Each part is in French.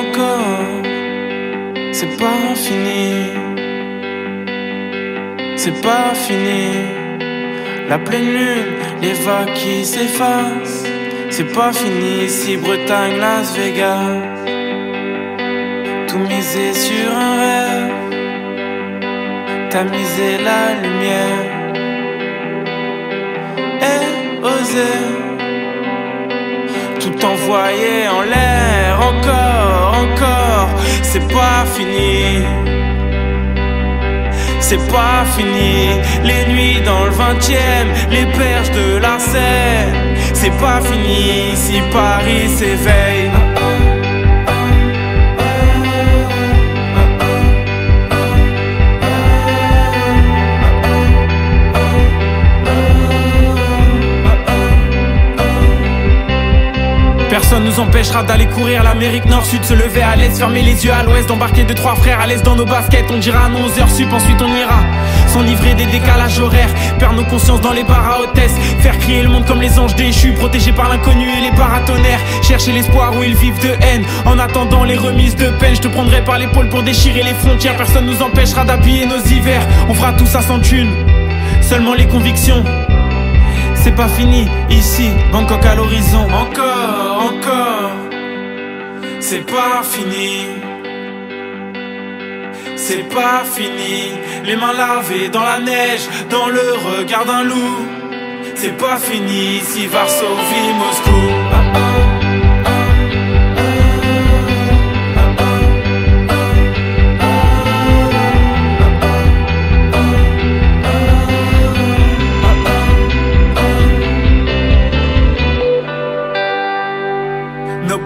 encore, c'est pas fini. C'est pas fini. La pleine lune, les vagues qui s'effacent. C'est pas fini ici, Bretagne, Las Vegas. Tout miser sur un rêve, tamiser la lumière et oser tout envoyer en l'air. Encore, c'est pas fini. C'est pas fini, les nuits dans le 20e, les berges de la Seine. C'est pas fini, si Paris s'éveille. Personne nous empêchera d'aller courir l'Amérique Nord-Sud, se lever à l'Est, fermer les yeux à l'Ouest, d'embarquer 2-3 frères à l'Est dans nos baskets. On dira à nos 11h sup, ensuite on ira s'enivrer des décalages horaires, perdre nos consciences dans les bars à hôtesse, faire crier le monde comme les anges déchus, protégés par l'inconnu et les paratonnerres, chercher l'espoir où ils vivent de haine, en attendant les remises de peine. Je te prendrai par l'épaule pour déchirer les frontières, personne nous empêchera d'habiller nos hivers. On fera tout ça sans thune, seulement les convictions. C'est pas fini ici, Bangkok à l'horizon. Encore, c'est pas fini. C'est pas fini. Les mains lavées dans la neige, dans le regard d'un loup. C'est pas fini ici, Varsovie, Moscou.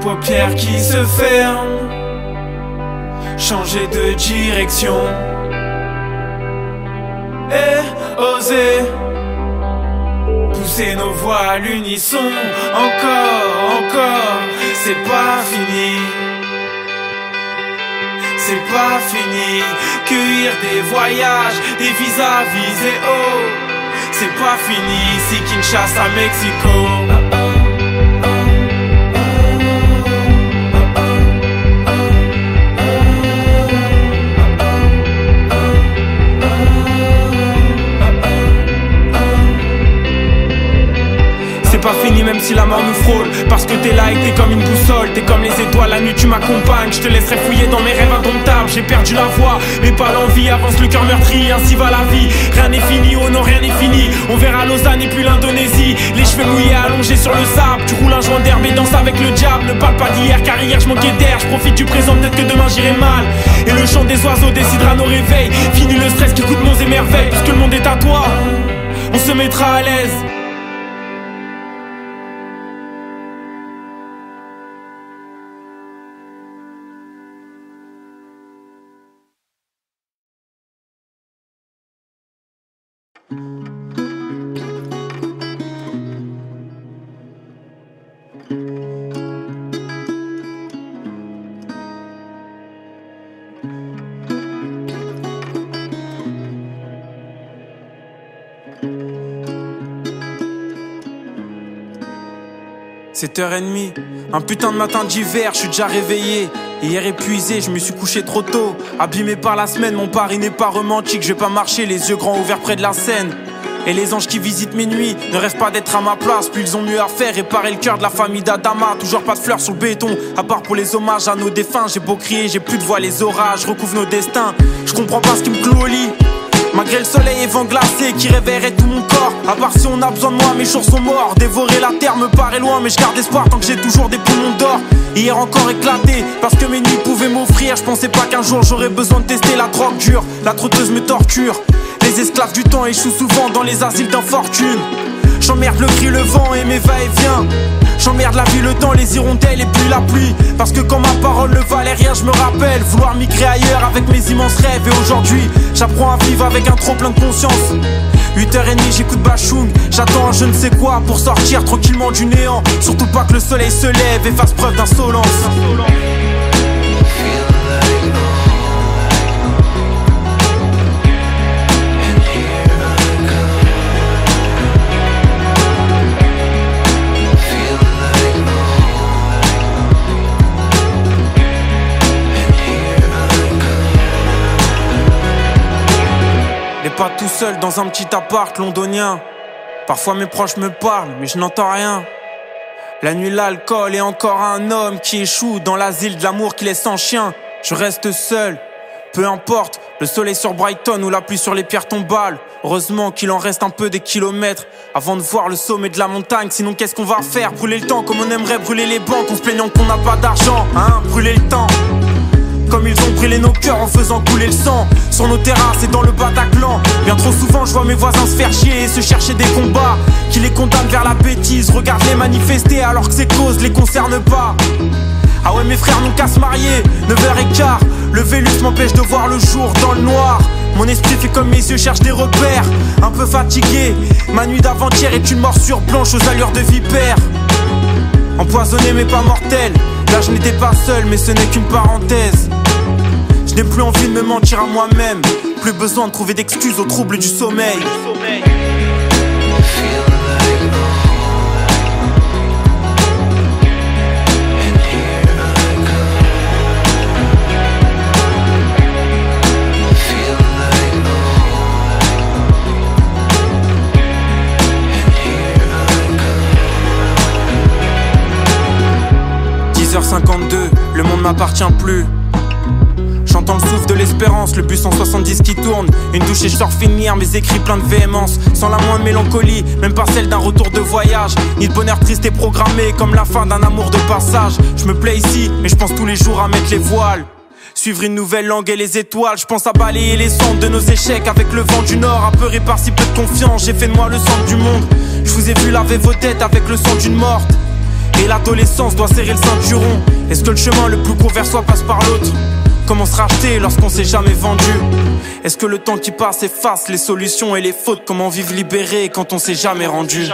Paupières qui se ferment, changer de direction et oser pousser nos voix à l'unisson. Encore, c'est pas fini. C'est pas fini. Cueillir des voyages, des visas visés haut. C'est pas fini ici, Kinshasa, Mexico. C'est pas fini même si la mort nous frôle, parce que t'es là et t'es comme une boussole. T'es comme les étoiles, la nuit tu m'accompagnes. Je te laisserai fouiller dans mes rêves indomptables. J'ai perdu la voix, mais pas l'envie. Avance le cœur meurtri, ainsi va la vie. Rien n'est fini, oh non rien n'est fini. On verra Lausanne et puis l'Indonésie. Les cheveux mouillés allongés sur le sable. Tu roules un joint d'herbe et danse avec le diable. Ne parle pas d'hier car hier je manquais d'air. Je profite du présent, peut-être que demain j'irai mal. Et le chant des oiseaux décidera nos réveils. Fini le stress qui coûte monts et merveilles. Puisque le monde est à toi, on se mettra à l'aise. C'est 7h30, un putain de matin d'hiver, je suis déjà réveillé. Hier épuisé, je me suis couché trop tôt. Abîmé par la semaine, mon Paris n'est pas romantique. Je vais pas marcher les yeux grands ouverts près de la Seine. Et les anges qui visitent mes nuits ne rêvent pas d'être à ma place. Puis ils ont mieux à faire, réparer le cœur de la famille d'Adama. Toujours pas de fleurs sur le béton, à part pour les hommages à nos défunts. J'ai beau crier, j'ai plus de voix, les orages recouvrent nos destins. Je comprends pas ce qui me cloue au lit, malgré le soleil et vent glacé qui réveillerait tout mon corps. À part si on a besoin de moi, mes jours sont morts. Dévorer la terre me paraît loin, mais je garde espoir tant que j'ai toujours des poumons d'or. Hier encore éclaté, parce que mes nuits pouvaient m'offrir. Je pensais pas qu'un jour j'aurais besoin de tester la drogue dure. La trotteuse me torture. Les esclaves du temps échouent souvent dans les asiles d'infortune. J'emmerde le cri, le vent et mes va-et-vient. J'emmerde la vie, le temps, les hirondelles et puis la pluie. Parce que quand ma parole ne valait rien, je me rappelle vouloir migrer ailleurs avec mes immenses rêves. Et aujourd'hui, j'apprends à vivre avec un trop plein de conscience. 8h30, j'écoute Bachung. J'attends un je ne sais quoi pour sortir tranquillement du néant. Surtout pas que le soleil se lève et fasse preuve d'insolence. pas tout seul dans un petit appart londonien. Parfois mes proches me parlent, mais je n'entends rien. La nuit, l'alcool et encore un homme qui échoue dans l'asile de l'amour qui laisse sans chien. Je reste seul, peu importe, le soleil sur Brighton ou la pluie sur les pierres tombales. Heureusement qu'il en reste un peu des kilomètres avant de voir le sommet de la montagne. Sinon qu'est-ce qu'on va faire? Brûler le temps comme on aimerait brûler les banques en se plaignant qu'on n'a pas d'argent, hein? Brûler le temps comme ils ont brûlé nos cœurs en faisant couler le sang sur nos terrasses et dans le Bataclan. Bien trop souvent je vois mes voisins se faire chier et se chercher des combats qui les condamnent vers la bêtise. Regarde-les manifester alors que ces causes les concernent pas. Ah ouais mes frères n'ont qu'à se marier, 9h15. Le Vélus m'empêche de voir le jour dans le noir. Mon esprit fait comme mes yeux cherchent des repères. Un peu fatigué, ma nuit d'avant-hier est une morsure blanche aux allures de vipère. Empoisonné mais pas mortel. Là je n'étais pas seul mais ce n'est qu'une parenthèse. Je n'ai plus envie de me mentir à moi-même. Plus besoin de trouver d'excuses aux troubles du sommeil. 10h52, le monde m'appartient plus. J'entends le souffle de l'espérance, le bus 170 qui tourne. Une douche et je sors finir mes écrits pleins de véhémence. Sans la moindre mélancolie, même pas celle d'un retour de voyage. Ni de bonheur triste et programmé comme la fin d'un amour de passage. Je me plais ici, mais je pense tous les jours à mettre les voiles. Suivre une nouvelle langue et les étoiles. Je pense à balayer les cendres de nos échecs avec le vent du nord. Apeuré par si peu de confiance, j'ai fait de moi le centre du monde. Je vous ai vu laver vos têtes avec le sang d'une morte. Et l'adolescence doit serrer le ceinturon. Est-ce que le chemin le plus court vers soi passe par l'autre? Comment se racheter lorsqu'on s'est jamais vendu? Est-ce que le temps qui passe efface les solutions et les fautes? Comment vivre libéré quand on s'est jamais rendu?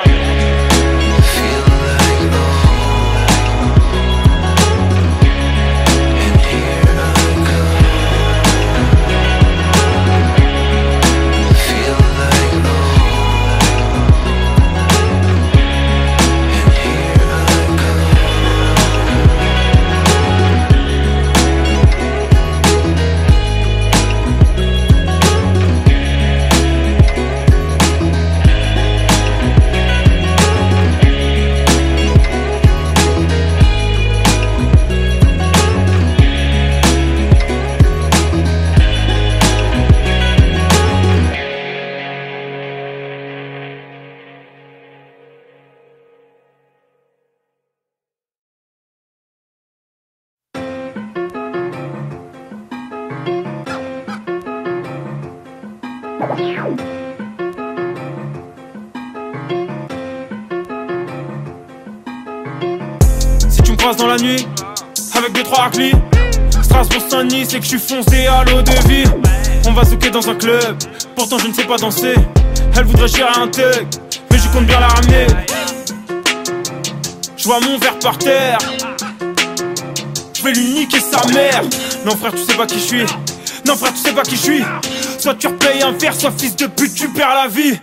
Si tu me croises dans la nuit, avec 2-3 raclis, Strasbourg-Saint-Denis, c'est que je suis foncé à l'eau de vie. On va zouker dans un club, pourtant je ne sais pas danser. Elle voudrait chier un thug, mais je compte bien la ramener. Je vois mon verre par terre, je vais lui niquer sa mère. Non frère tu sais pas qui je suis, non frère tu sais pas qui je suis. Soit tu repayes un verre, soit fils de pute tu perds la vie.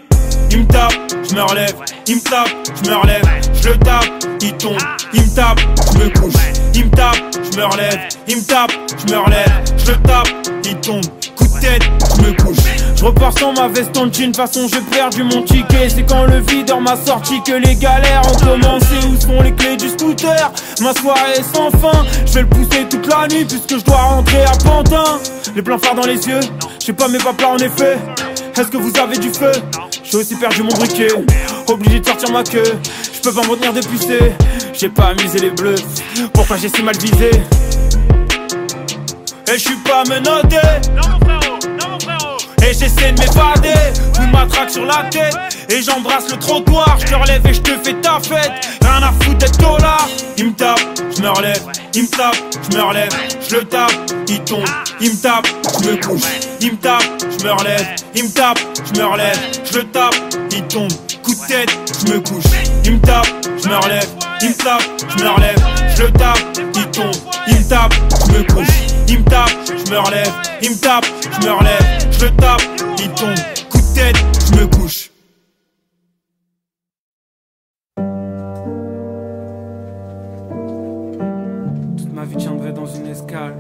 Il me tape, je me relève, il me tape, je me relève, je le tape, il tombe, il me tape, je me couche, il me tape, je me relève, il me tape, je me relève, je le tape, il tombe, coup de tête, je me couche. Je repars sans ma veste en jean, de toute façon j'ai perdu mon ticket. C'est quand le videur m'a sorti que les galères ont commencé. Où sont les clés du scooter? Ma soirée est sans fin, je vais le pousser toute la nuit puisque je dois rentrer à Pantin. Les plans phares dans les yeux, je sais pas mes papas en effet. Est-ce que vous avez du feu? J'ai aussi perdu mon briquet, obligé de sortir ma queue. Je peux pas me retenir de pisser, j'ai pas amusé les bleus. Pourquoi j'ai si mal visé? Et je suis pas menotté, non mon frérot, non mon frérot. Et j'essaie de m'évader, vous matraque sur la tête. Et j'embrasse le trottoir, je te relève et je te fais ta fête. Rien à foutre d'être dollar. Il me tape, je me relève, il me tape, je me relève, je le tape, il tombe, il me tape, je me couche. Il me tape, je me relève, il me tape, je me relève, je le tape, il tombe, coup de tête, je me couche. Il me tape, je me relève, il me tape, je me relève, je le tape, il tombe, il me tape, je me couche. Il me tape, je me relève, il me tape, je me relève, je le tape, il tombe, coup de tête, je me couche. Toute ma vie tiendrait dans une escale.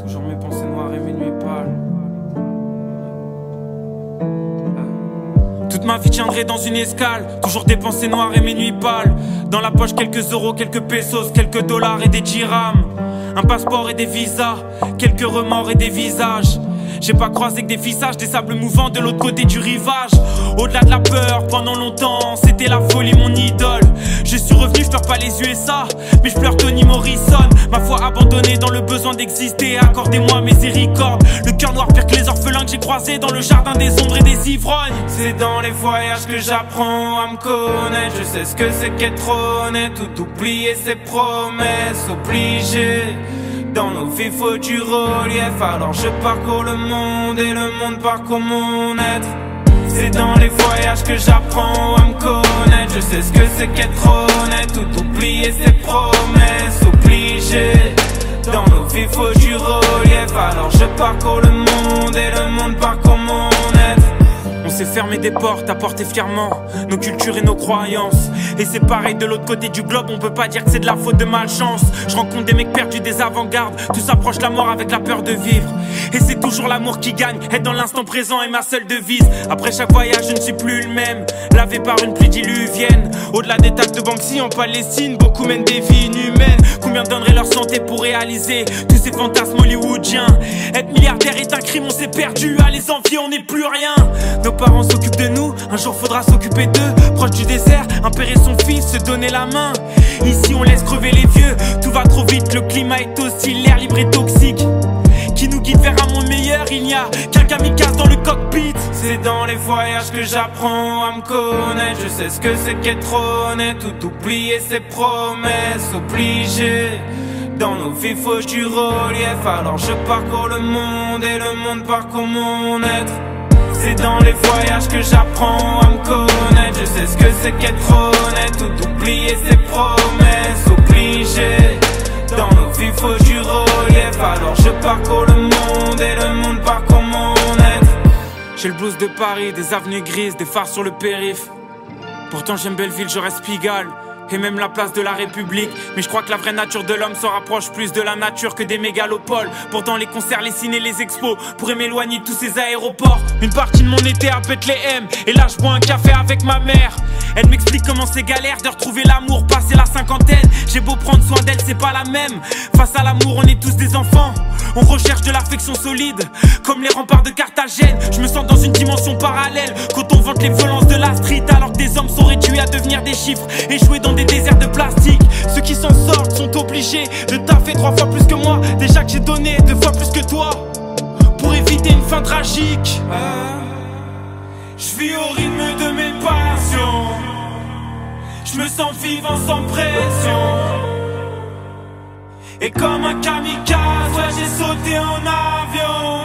Toujours mes pensées noires et mes nuits Toute ma vie tiendrait dans une escale, toujours des pensées noires et mes nuits pâles. Dans la poche quelques euros, quelques pesos, quelques dollars et des dirhams. Un passeport et des visas, quelques remords et des visages. J'ai pas croisé que des visages, des sables mouvants de l'autre côté du rivage. Au-delà de la peur, pendant longtemps, c'était la folie mon idole. Je suis revenu, je pleure pas les USA, mais je pleure Toni Morrison. Ma foi abandonnée dans le besoin d'exister, accordez-moi miséricorde. Le cœur noir pire que les orphelins que j'ai croisés dans le jardin des ombres et des ivrognes. C'est dans les voyages que j'apprends à me connaître. Je sais ce que c'est qu'être honnête, tout oublier ses promesses, obligé. Dans nos vies faut du relief, alors je parcours le monde et le monde parcourt mon être. C'est dans les voyages que j'apprends à me connaître. Je sais ce que c'est qu'être honnête, tout oublier ses promesses, obligé. Dans nos vies faut du relief, alors je parcours le monde et le monde parcourt mon être. On s'est fermé des portes, à porter fièrement nos cultures et nos croyances. Et c'est pareil de l'autre côté du globe, on peut pas dire que c'est de la faute de malchance. Je rencontre des mecs perdus, des avant-gardes, tous approchent la mort avec la peur de vivre. Et c'est toujours l'amour qui gagne, être dans l'instant présent est ma seule devise. Après chaque voyage je ne suis plus le même, lavé par une pluie diluvienne. Au-delà des tables de Banksy en Palestine, beaucoup mènent des vies inhumaines. Combien donneraient leur santé pour réaliser tous ces fantasmes hollywoodiens? Être milliardaire est un crime, on s'est perdu, à les envier on n'est plus rien. Nos parents s'occupent de nous, un jour faudra s'occuper d'eux. Proche du désert, un père et son fils se donner la main. Ici on laisse crever les vieux, tout va trop vite, le climat est hostile, l'air libre est toxique. Qui nous guide vers un monde meilleur, il n'y a qu'un kamikaze dans le cockpit. C'est dans les voyages que j'apprends à me connaître. Je sais ce que c'est qu'être honnête, tout oublier ses promesses, obligé. Dans nos vies faut du relief, alors je parcours le monde et le monde parcourt mon être. C'est dans les voyages que j'apprends à me connaître. Je sais ce que c'est qu'être honnête, tout oublier ses promesses, obligé. Dans nos vies faut du relief, alors je parcours le monde et le monde parcourt mon être. J'ai le blues de Paris, des avenues grises, des phares sur le périph'. Pourtant j'aime Belleville, je reste Pigalle et même la place de la République. Mais je crois que la vraie nature de l'homme se rapproche plus de la nature que des mégalopoles. Pourtant les concerts, les ciné, les expos pourraient m'éloigner de tous ces aéroports. Une partie de mon été à Bethléem, et là je bois un café avec ma mère. Elle m'explique comment c'est galère de retrouver l'amour passé la cinquantaine. J'ai beau prendre soin d'elle, c'est pas la même. Face à l'amour, on est tous des enfants. On recherche de l'affection solide, comme les remparts de Carthagène. Je me sens dans une dimension parallèle, quand on vante les violences de la street, alors que des hommes sont réduits à devenir des chiffres, échoués dans des déserts de plastique. Ceux qui s'en sortent sont obligés de taffer 3 fois plus que moi. Déjà que j'ai donné 2 fois plus que toi, pour éviter une fin tragique. Je vis au rythme de mes passions, je me sens vivant sans pression. Et comme un kamikaze, ouais, j'ai sauté en avion.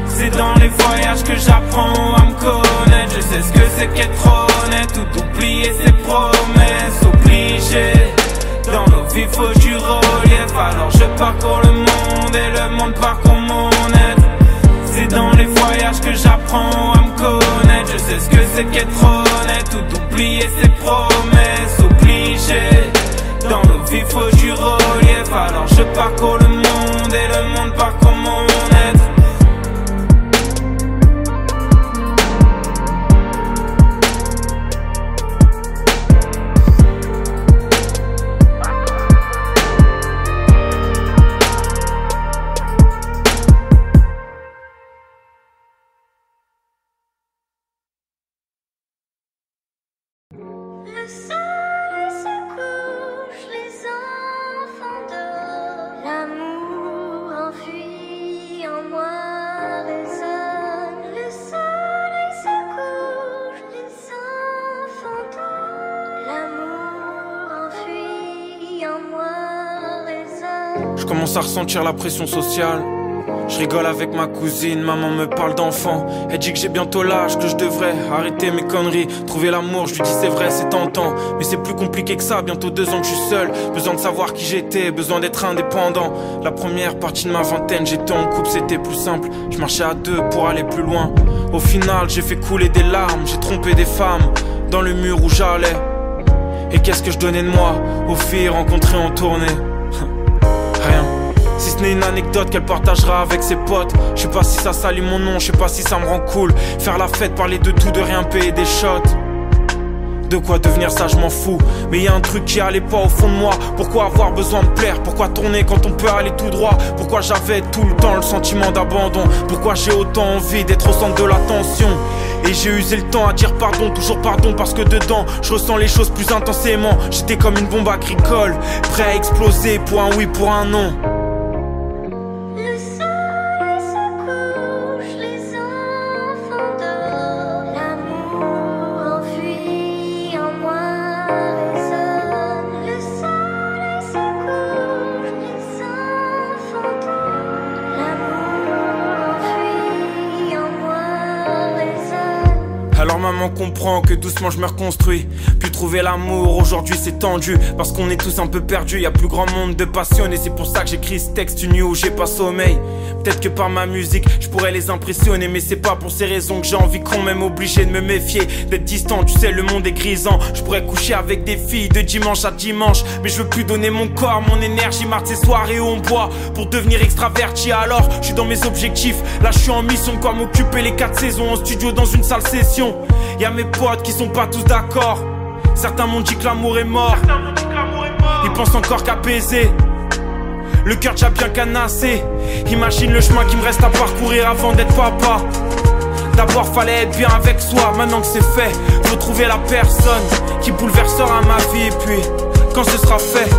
C'est dans les voyages que j'apprends à me connaître. Je sais ce que c'est qu'être honnête, tout oublier ses promesses, obligé. Dans nos vies faut du relief, alors je parcours le monde et le monde parcourt mon être. C'est dans les voyages que j'apprends à me connaître. Je sais ce que c'est qu'être honnête, tout oublier ses promesses, obligé. Dans nos vies faut du relief, alors je parcours le monde et le monde parcourt mon être. Le soleil se couche, les enfants dorment. L'amour enfui en moi résonne. Le soleil se couche, les enfants dorment. L'amour enfui en moi résonne. Je commence à ressentir la pression sociale. Je rigole avec ma cousine, maman me parle d'enfant. Elle dit que j'ai bientôt l'âge, que je devrais arrêter mes conneries, trouver l'amour. Je lui dis c'est vrai, c'est tentant, mais c'est plus compliqué que ça. Bientôt 2 ans que je suis seul, besoin de savoir qui j'étais, besoin d'être indépendant. La première partie de ma vingtaine, j'étais en couple, c'était plus simple. Je marchais à 2 pour aller plus loin. Au final, j'ai fait couler des larmes, j'ai trompé des femmes dans le mur où j'allais. Et qu'est-ce que je donnais de moi aux filles rencontrées en tournée? Rien. Si ce n'est une anecdote qu'elle partagera avec ses potes. Je sais pas si ça salit mon nom, je sais pas si ça me rend cool. Faire la fête, parler de tout, de rien, payer des shots. De quoi devenir ça je m'en fous. Mais y a un truc qui allait pas au fond de moi. Pourquoi avoir besoin de plaire? Pourquoi tourner quand on peut aller tout droit? Pourquoi j'avais tout le temps le sentiment d'abandon? Pourquoi j'ai autant envie d'être au centre de l'attention? Et j'ai usé le temps à dire pardon, toujours pardon. Parce que dedans je ressens les choses plus intensément. J'étais comme une bombe agricole, prêt à exploser pour un oui, pour un non. Le soleil se couche, les enfants dorment. L'amour enfui en moi résonne. Le soleil se couche, les enfants dorment. L'amour enfui en moi résonne. Alors maman comprend que doucement je me reconstruis. Puis trouver l'amour aujourd'hui c'est tendu. Parce qu'on est tous un peu perdus, y a plus grand monde de passionnés. C'est pour ça que j'écris ce texte une nuit où j'ai pas sommeil. Peut-être que par ma musique je pourrais les impressionner. Mais c'est pas pour ces raisons que j'ai envie qu'on m'aime. Obligé de me méfier, d'être distant, tu sais le monde est grisant. Je pourrais coucher avec des filles de dimanche à dimanche. Mais je veux plus donner mon corps, mon énergie. Marre de ces soirées où on boit pour devenir extraverti. Alors je suis dans mes objectifs. Là je suis en mission, quoi m'occuper les 4 saisons en studio dans une salle session. Y'a mes potes qui sont pas tous d'accord. Certains m'ont dit que l'amour est mort. Ils pensent encore qu'à baiser. Le cœur déjà bien canassé. Imagine le chemin qui me reste à parcourir avant d'être papa. D'abord fallait être bien avec soi. Maintenant que c'est fait, faut trouver la personne qui bouleversera ma vie. Et puis, quand ce sera fait,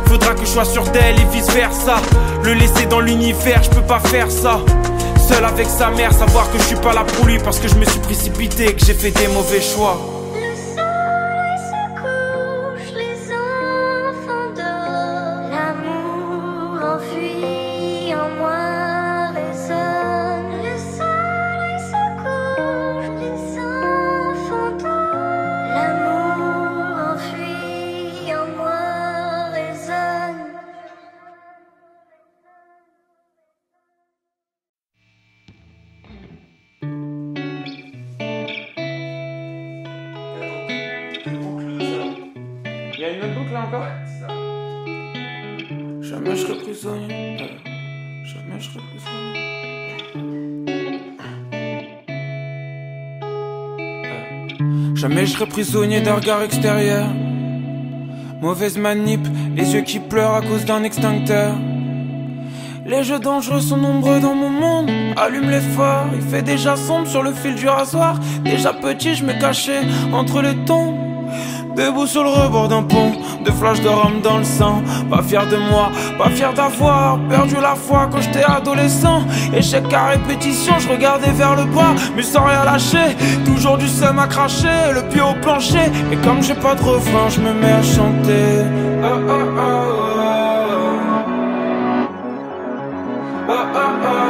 faudra que je sois sûr d'elle et vice versa. Le laisser dans l'univers, je peux pas faire ça. Seul avec sa mère, savoir que je suis pas là pour lui. Parce que je me suis précipité et que j'ai fait des mauvais choix. Le soleil se couche, les enfants dorment. L'amour enfui en moi résonne. Le soleil se couche, les enfants dorment. L'amour enfui en moi résonne. Y'a une autre boucle là encore? Jamais je serai prisonnier. Jamais je serai prisonnier. Jamais je serai prisonnier d'un regard extérieur. Mauvaise manip, les yeux qui pleurent à cause d'un extincteur. Les jeux dangereux sont nombreux dans mon monde. Allume les phares, il fait déjà sombre sur le fil du rasoir. Déjà petit, je me cachais entre les tombes. Debout sur le rebord d'un pont, de flashs de rhum dans le sang. Pas fier de moi, pas fier d'avoir perdu la foi quand j'étais adolescent. Échec à répétition, je regardais vers le bas, mais sans rien lâcher. Toujours du seum à cracher, le pied au plancher. Et comme j'ai pas de refrain, je me mets à chanter. Oh, oh, oh, oh. Oh, oh, oh, oh.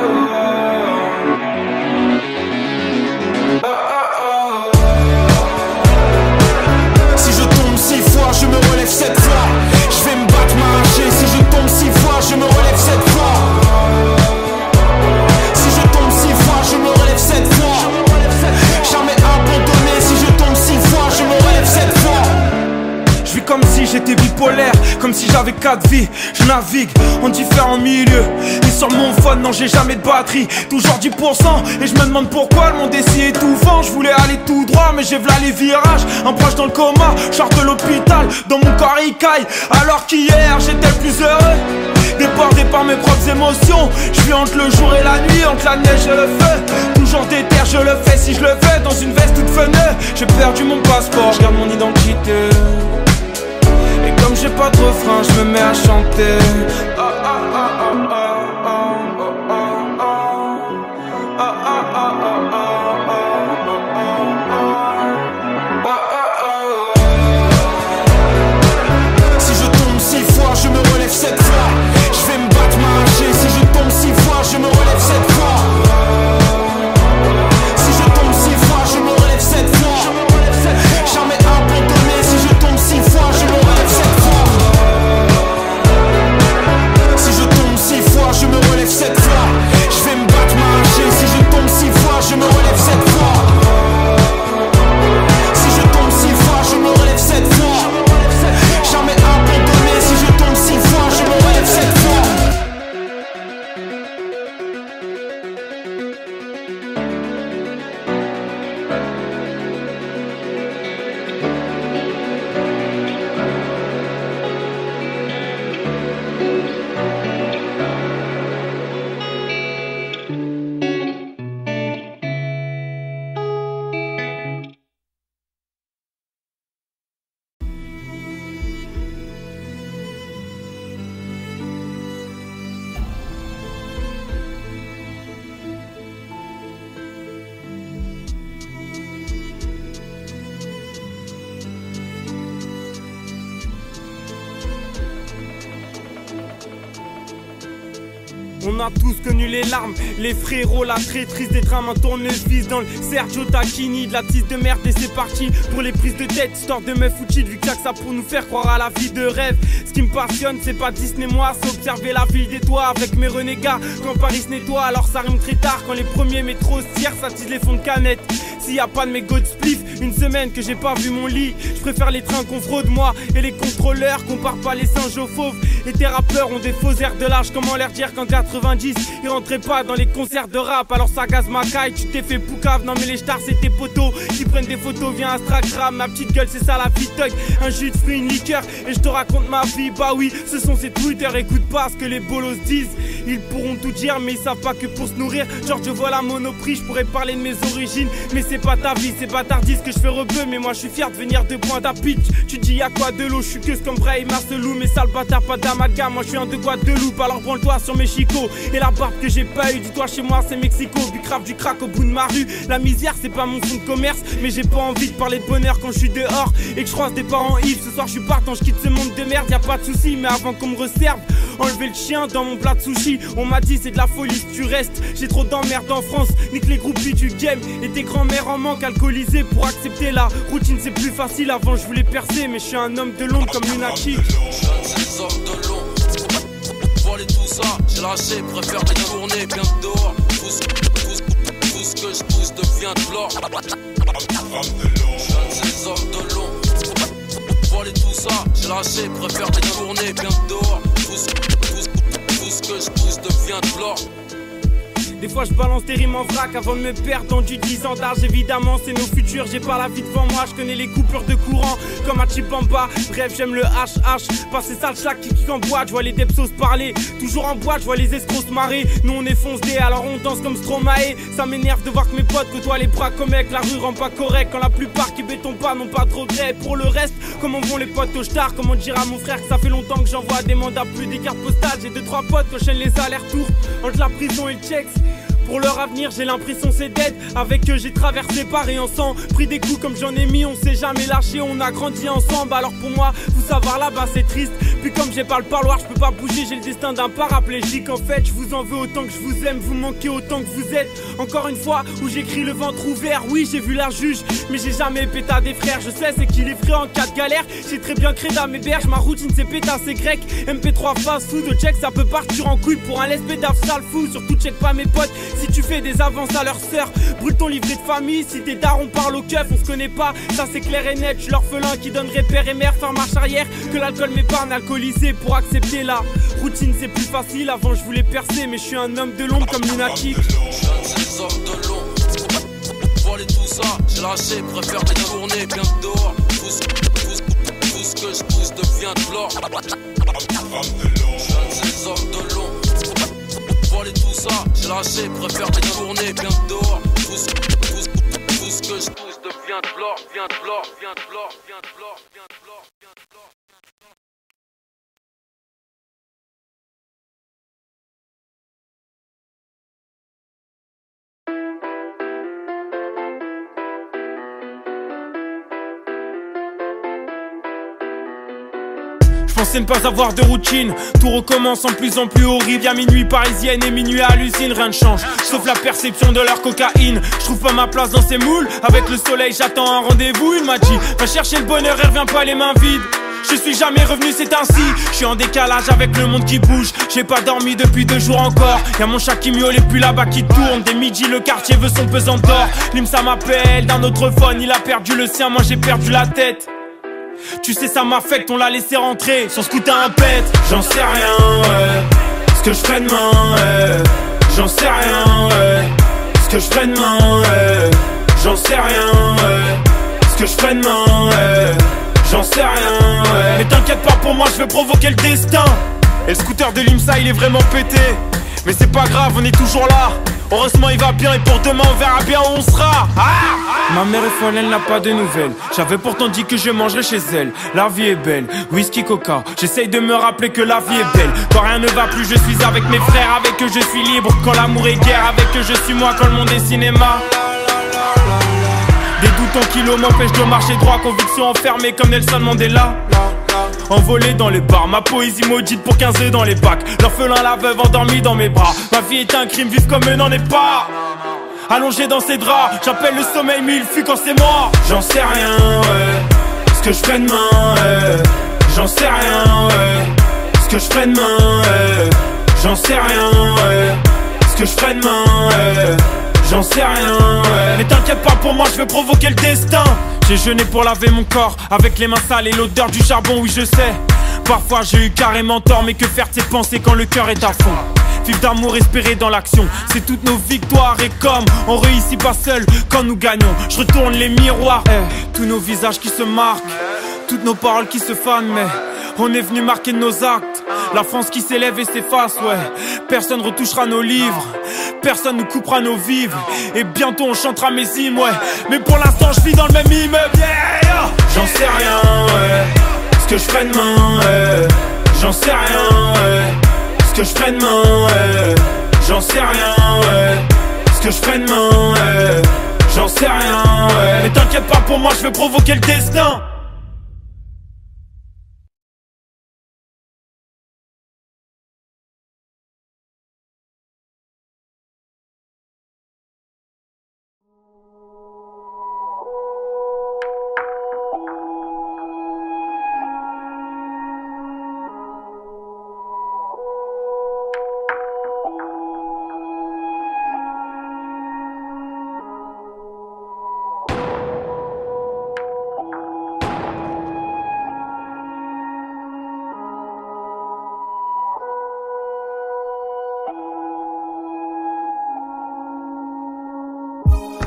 Je me relève 7 fois. Je vais me battre, m'arracher. Si je tombe 6 fois, je me relève 7 fois. Si je tombe 6 fois, je me relève 7 fois. Jamais abandonné. Si je tombe 6 fois, je me relève 7 fois. Je vis comme si j'étais bipolaire, comme si j'avais 4 vies. Je navigue en différents milieux. Et sur mon phone, non, j'ai jamais de batterie. Toujours 10%. Et je me demande pourquoi le monde est si étouffant. Je voulais aller tout droit, mais j'ai v'là les virages. Un proche dans le coma, je sors de l'hôpital. Dans mon corps il caille, alors qu'hier j'étais le plus heureux. Débordé par mes propres émotions. Je vis entre le jour et la nuit, entre la neige et le feu. Toujours déter, je le fais si je le fais. Dans une veste toute fenêtre. J'ai perdu mon passeport, je garde mon identité. Et comme j'ai pas de refrain, je me mets à chanter. Oh, oh, oh, oh, oh, oh, oh, oh, oh. Oh, oh, oh, oh, oh, oh, oh, oh. Si je tombe 6 fois, je me relève 7 fois. Je vais me battre, m'arracher. Si je tombe 6 fois, je me relève 7 fois. Si je tombe 6 fois, je me relève 7 fois. Jamais abandonné. Si je tombe 6 fois, je me relève 7 fois. Si je tombe 6 fois. On a tous connu les larmes, les frérots, la traîtrise des trains en tournevis dans le Sergio Tacchini, de la tisse de merde et c'est parti pour les prises de tête, histoire de meuf ou cheat, vu que ça pour nous faire croire à la vie de rêve. Ce qui me passionne, c'est pas Disney moi, c'est observer la ville des toits avec mes renégats. Quand Paris se nettoie, alors ça rime très tard. Quand les premiers métros se tirent, ça tisse les fonds de canette. S'il y a pas de mes God spliff, une semaine que j'ai pas vu mon lit. Je préfère les trains qu'on fraude moi et les contrôleurs, compare pas les singes aux fauves. Et tes rappeurs ont des faux airs de l'âge, comment leur dire qu'en 90 ils rentraient pas dans les concerts de rap. Alors ça gaze ma caille, tu t'es fait poucave. Non mais les stars c'est tes potos qui prennent des photos via Instagram. Ma petite gueule c'est ça la vie thug, un jus de fruits, une liqueur et je te raconte ma vie. Bah oui, ce sont ces Twitter, écoute pas ce que les bolos disent. Ils pourront tout dire mais ils savent pas que pour se nourrir. Genre je vois la monoprix, je pourrais parler de mes origines. Mais c'est pas ta vie, c'est bâtardise que je fais rebeu. Mais moi je suis fier de venir de pointe à pitch. Tu dis y'a quoi de l'eau, je suis que comme Brahim Marcelou. Mais sale bâtard, pas d'amalgame, moi je suis un de Guadeloupe. Alors branle-toi sur mes chicots. Et la barbe que j'ai pas eu, dis-toi chez moi c'est Mexico. Du craft, du crack au bout de ma rue. La misère c'est pas mon fonds de commerce. Mais j'ai pas envie de parler de bonheur quand je suis dehors et que je croise des parents Yves. Ce soir je suis partant, je quitte ce monde de merde, y'a pas de soucis. Mais avant qu'on me reserve, enlever le chien dans mon plat de sushi. On m'a dit c'est de la folie si tu restes. J'ai trop d'emmerdes en France, nique les groupies du game. Et tes grands-mères en manque alcoolisées pour accepter la routine c'est plus facile. Avant je voulais percer mais je suis un homme de l'ombre comme lunatique. Voiler tout ça, j'ai lâché, préfère les tourner bien dehors. Tout ce que je pousse devient de l'or. Ces hommes de l'ombre. Voiler tout ça, j'ai lâché, préfère les tourner bien dehors. Tout ce que je pousse devient de l'or. Des fois je balance des rimes en vrac avant de me perdre dans du 10 ans d'âge. Évidemment c'est nos futurs, j'ai pas la vie devant moi. Je connais les coupures de courant comme à Chipamba. Bref j'aime le HH, passer ça le chlac qui kick en boîte. Je vois les depsos parler, toujours en boîte, je vois les escrocs se marrer. Nous on est foncés alors on danse comme Stromae. Ça m'énerve de voir que mes potes côtoient les bras comme mec. La rue rend pas correct quand la plupart qui béton pas n'ont pas de regrets. Pour le reste, comment vont les potes au star? Comment dire à mon frère que ça fait longtemps que j'envoie des mandats plus des cartes postales. J'ai 2-3 potes qui enchaînent les allers-retours entre la prison et le checks. Pour leur avenir j'ai l'impression c'est dead. Avec eux j'ai traversé Paris ensemble, pris des coups comme j'en ai mis. On s'est jamais lâché, on a grandi ensemble. Alors pour moi, vous savoir là-bas c'est triste. Puis comme j'ai pas le parloir, je peux pas bouger. J'ai le destin d'un paraplégique. En fait je vous en veux autant que je vous aime. Vous manquez autant que vous êtes. Encore une fois où j'écris le ventre ouvert. Oui j'ai vu la juge, mais j'ai jamais péta des frères. Je sais c'est qu'il est vrai en cas de galère. J'ai très bien créé dans mes berges. Ma routine c'est péta, c'est grec. MP3 fast food, au check ça peut partir en couille. Pour un lesbé d'af sale fou. Surtout check pas mes potes. Si tu fais des avances à leur sœur, brûle ton livret de famille. Si tes darons parlent au keuf, on se connaît pas, ça c'est clair et net. Je suis l'orphelin qui donnerait père et mère, faire marche arrière. Que l'alcool m'épargne, alcoolisé pour accepter la routine c'est plus facile. Avant je voulais percer mais je suis un homme de l'ombre comme lunatique. Ces hommes de l'ombre. Voiler tout ça, j'ai lâché, préfère les tourner bien dehors. Tout ce que je pousse devient de l'or. Ces hommes de l'ombre. Voiler tout ça, j'ai lâché, préfère les tourner bien dehors. Tout ce que je pousse devient de l'or, vient de l'or, vient de l'or, vient de l'or, vient de l'or, vient de l'or. Je pensais ne pas avoir de routine, tout recommence en plus horrible. Y'a minuit parisienne et minuit hallucine, rien ne change, sauf la perception de leur cocaïne. Je trouve pas ma place dans ces moules, avec le soleil j'attends un rendez-vous. Il m'a dit, va chercher le bonheur et reviens pas les mains vides. Je suis jamais revenu, c'est ainsi. Je suis en décalage avec le monde qui bouge. J'ai pas dormi depuis 2 jours encore. Y'a mon chat qui miaule et puis là-bas qui tourne. Dès midi le quartier veut son pesant d'or. Limsa m'appelle d'un autre phone, il a perdu le sien, moi j'ai perdu la tête. Tu sais ça m'affecte, on l'a laissé rentrer. Son scooter un pète, j'en sais rien, ouais. Ce que je ferai demain, ouais. J'en sais rien, ouais. Ce que je ferai demain, ouais. J'en sais rien, ouais. Ce que je ferai demain, ouais. J'en sais rien, ouais. Mais t'inquiète pas pour moi, je vais provoquer le destin. Et le scooter de Limsa il est vraiment pété. Mais c'est pas grave, on est toujours là. Heureusement il va bien et pour demain on verra bien où on sera. Ma mère est folle, elle n'a pas de nouvelles. J'avais pourtant dit que je mangerais chez elle. La vie est belle, whisky, coca. J'essaye de me rappeler que la vie est belle. Quand rien ne va plus, je suis avec mes frères. Avec eux je suis libre, quand l'amour est guerre. Avec eux je suis moi, quand le monde est cinéma. Des doutes en kilos m'empêchent de marcher droit. Conviction enfermée comme Nelson Mandela. envolé dans les bars. Ma poésie maudite pour 15 dans les bacs. L'orphelin, la veuve endormi dans mes bras. Ma vie est un crime, vivre comme eux n'en est pas. Allongé dans ses draps, j'appelle le sommeil mais il fuit quand c'est mort. J'en sais rien, ouais. Ce que je ferai demain, ouais. J'en sais rien, ouais. Ce que je ferai demain, ouais. J'en sais rien, ouais. Ce que je ferai demain, ouais. J'en sais rien, ouais. Mais t'inquiète pas pour moi, je vais provoquer le destin. J'ai jeûné pour laver mon corps avec les mains sales et l'odeur du charbon, oui je sais. Parfois j'ai eu carrément tort, mais que faire de ces pensées quand le cœur est à fond. Vivre d'amour, espérer dans l'action, c'est toutes nos victoires. Et comme on réussit pas seul quand nous gagnons, je retourne les miroirs, tous nos visages qui se marquent, toutes nos paroles qui se fanent, mais on est venu marquer nos actes. La France qui s'élève et s'efface, ouais. Personne retouchera nos livres, personne nous coupera nos vivres. Et bientôt on chantera mes hymnes, ouais. Mais pour l'instant je vis dans le même immeuble, yeah. J'en sais rien, ouais. Ce que je ferai demain, ouais. J'en sais rien, ouais. Ce que je ferai demain, ouais. J'en sais rien, ouais. Ce que je ferai demain, ouais. J'en sais rien, ouais. Mais t'inquiète pas pour moi, je vais provoquer le destin.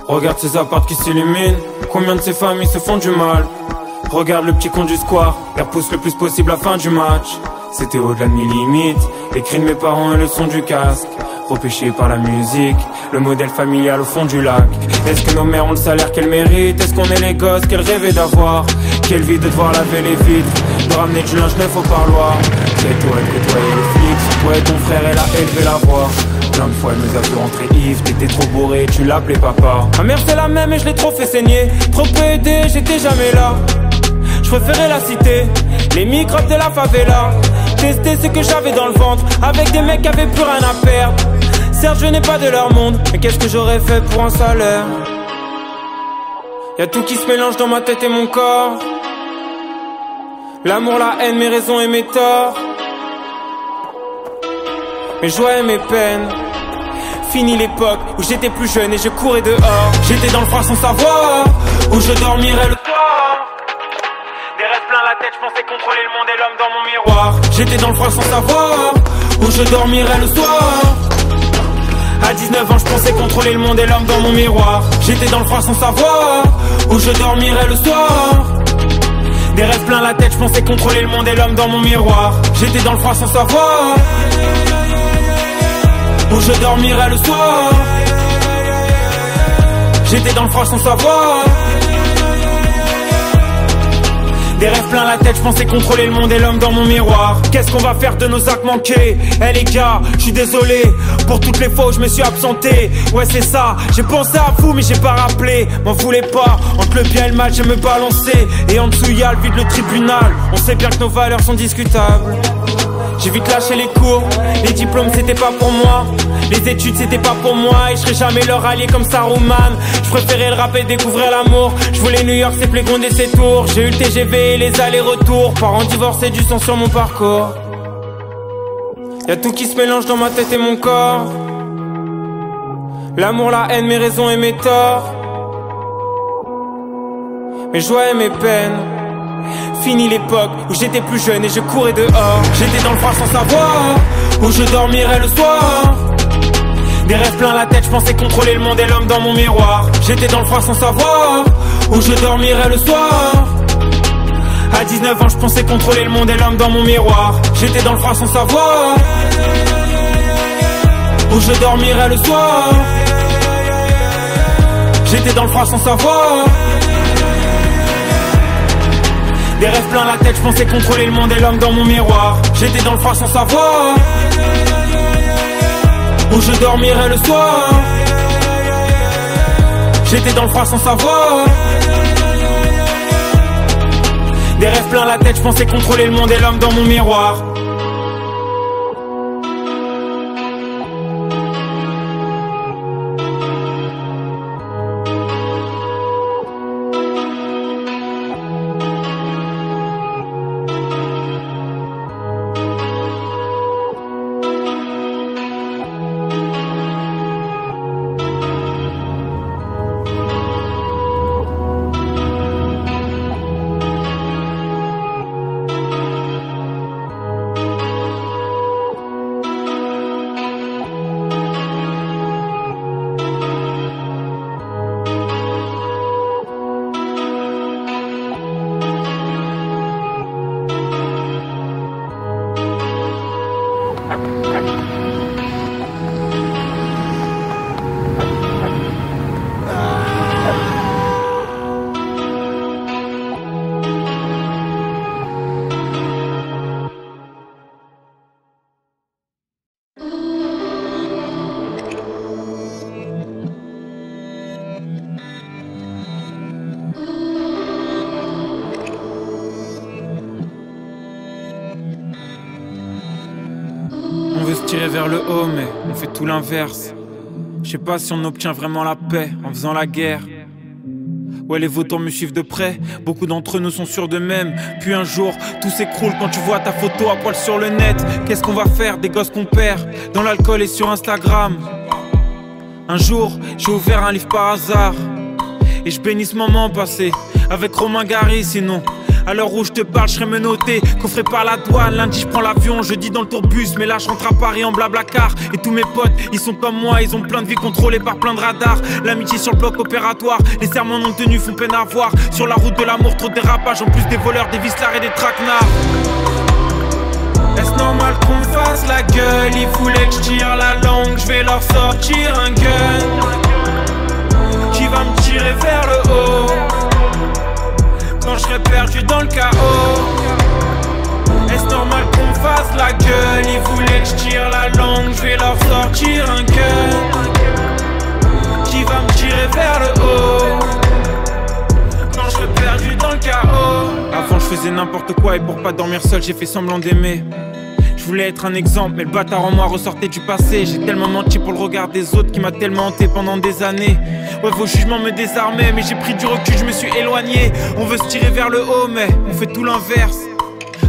Regarde ces apparts qui s'illuminent, combien de ces familles se font du mal. Regarde le petit con du square, il repousse le plus possible la fin du match. C'était au-delà de mes limites, les cris de mes parents et le son du casque. Repêché par la musique, le modèle familial au fond du lac. Est-ce que nos mères ont le salaire qu'elles méritent? Est-ce qu'on est les gosses qu'elles rêvaient d'avoir? Quelle vie de devoir laver les vitres, de ramener du linge neuf au parloir. C'est toi, elle côtoyait les flics, ouais ton frère elle a élevé la voix. Plein de fois elle nous a fait rentrer Yves, t'étais trop bourré, tu l'appelais papa. Ma mère c'est la même et je l'ai trop fait saigner, trop peu aidé, j'étais jamais là. Je préférais la cité, les microbes de la favela. Tester ce que j'avais dans le ventre, avec des mecs qui avaient plus rien à perdre. Certes je n'ai pas de leur monde, mais qu'est-ce que j'aurais fait pour un salaire? Y'a tout qui se mélange dans ma tête et mon corps. L'amour, la haine, mes raisons et mes torts. Mes joies et mes peines. Fini l'époque où j'étais plus jeune et je courais dehors. J'étais dans le froid sans savoir où je dormirais le soir. Des rêves plein la tête, je pensais contrôler le monde et l'homme dans mon miroir. J'étais dans le froid sans savoir où je dormirais le soir. À 19 ans je pensais contrôler le monde et l'homme dans mon miroir. J'étais dans le froid sans savoir où je dormirais le soir. Des rêves plein la tête, je pensais contrôler le monde et l'homme dans mon miroir. J'étais dans le froid sans savoir où je dormirais le soir. J'étais dans le froid sans savoir. Des rêves plein la tête, je pensais contrôler le monde et l'homme dans mon miroir. Qu'est-ce qu'on va faire de nos actes manqués? Eh les gars, je suis désolé pour toutes les fois où je me suis absenté. Ouais c'est ça, j'ai pensé à vous mais j'ai pas rappelé. M'en voulez pas, entre le bien et le mal je me balançais. Et en dessous y'a le vide, le tribunal. On sait bien que nos valeurs sont discutables. J'ai vite lâché les cours, les diplômes c'était pas pour moi. Les études c'était pas pour moi et je serai jamais leur allié comme Saruman. Je préférais le rap et découvrir l'amour. Je voulais New York, c'est Playground et ses tours. J'ai eu le TGV et les allers-retours. Parents divorcés, du sang sur mon parcours. Y'a tout qui se mélange dans ma tête et mon corps. L'amour, la haine, mes raisons et mes torts. Mes joies et mes peines. Fini l'époque où j'étais plus jeune et je courais dehors. J'étais dans le froid sans savoir où je dormirais le soir. Des rêves plein la tête, je pensais contrôler le monde et l'homme dans mon miroir. J'étais dans le froid sans savoir où je dormirais le soir. À 19 ans je pensais contrôler le monde et l'homme dans mon miroir. J'étais dans le froid sans savoir où je dormirais le soir. J'étais dans le froid sans savoir. Des rêves plein la tête, je pensais contrôler le monde et l'homme dans mon miroir. J'étais dans le froid sans savoir où je dormirais le soir. J'étais dans le froid sans savoir. Des rêves plein la tête, je pensais contrôler le monde et l'homme dans mon miroir. On veut se tirer vers le haut, mais on fait tout l'inverse. Je sais pas si on obtient vraiment la paix en faisant la guerre. Ouais, les vautours me suivent de près, beaucoup d'entre nous sont sûrs d'eux-mêmes. Puis un jour, tout s'écroule quand tu vois ta photo à poil sur le net. Qu'est-ce qu'on va faire des gosses qu'on perd dans l'alcool et sur Instagram? Un jour, j'ai ouvert un livre par hasard et je bénis ce moment passé avec Romain Gary. Sinon, à l'heure où je te parle, je serais menotté, coffré par la douane. Lundi, je prends l'avion, jeudi dans le tourbus, mais là, je rentre à Paris en blablacar. Et tous mes potes, ils sont comme moi, ils ont plein de vies contrôlées par plein de radars. L'amitié sur le bloc opératoire, les serments non tenus font peine à voir. Sur la route de l'amour, trop de dérapage, en plus des voleurs, des vislards et des traquenards. Est-ce normal qu'on fasse la gueule? Ils voulaient que je tire la langue, je vais leur sortir un gun qui va me tirer vers le haut quand je serai perdu dans le chaos. Est-ce normal qu'on fasse la gueule? Ils voulaient que je tire la langue, je vais leur sortir un gun qui va me tirer vers le haut quand je serai perdu dans le chaos. Avant je faisais n'importe quoi et pour pas dormir seul j'ai fait semblant d'aimer. Je voulais être un exemple, mais le bâtard en moi ressortait du passé. J'ai tellement menti pour le regard des autres qui m'a tellement hanté pendant des années. Ouais, vos jugements me désarmaient, mais j'ai pris du recul, je me suis éloigné. On veut se tirer vers le haut, mais on fait tout l'inverse.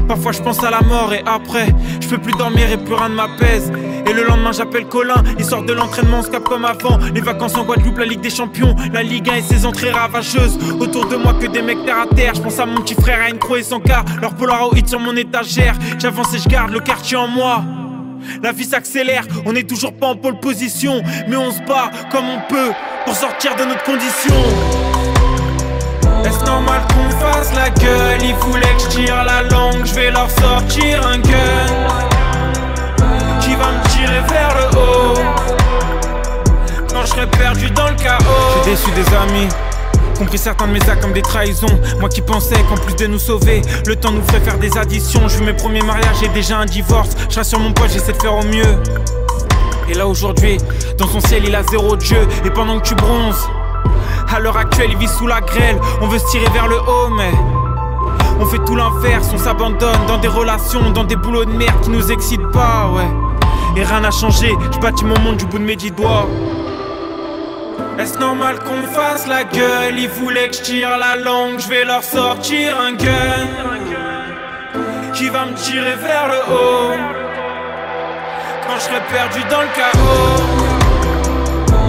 Parfois je pense à la mort et après je peux plus dormir et plus rien ne m'apaise. Et le lendemain j'appelle Colin, il sort de l'entraînement, on se capte comme avant. Les vacances en Guadeloupe, la Ligue des Champions, la Ligue 1 et ses entrées ravageuses. Autour de moi que des mecs terre à terre. Je pense à mon petit frère, à une croix et son cas. Leur Polaroid sur mon étagère. J'avance et je garde le quartier en moi. La vie s'accélère, on est toujours pas en pole position, mais on se bat comme on peut pour sortir de notre condition. Est-ce normal qu'on fasse la gueule? Ils voulaient que je tire la langue, je vais leur sortir un gun qui va me tirer vers le haut quand je serai perdu dans le chaos. J'ai déçu des amis, compris certains de mes actes comme des trahisons. Moi qui pensais qu'en plus de nous sauver, le temps nous ferait faire des additions. Je vis mes premiers mariages et déjà un divorce. Je rassure mon pote, j'essaie de faire au mieux. Et là aujourd'hui, dans son ciel il a zéro dieu. Et pendant que tu bronzes, à l'heure actuelle il vit sous la grêle. On veut se tirer vers le haut mais on fait tout l'inverse. On s'abandonne dans des relations, dans des boulots de merde qui nous excitent pas, ouais. Et rien n'a changé, je bâtis mon monde du bout de mes 10 doigts. Est-ce normal qu'on fasse la gueule? Ils voulaient que je tire la langue, je vais leur sortir un gun qui va me tirer vers le haut quand je serai perdu dans le chaos.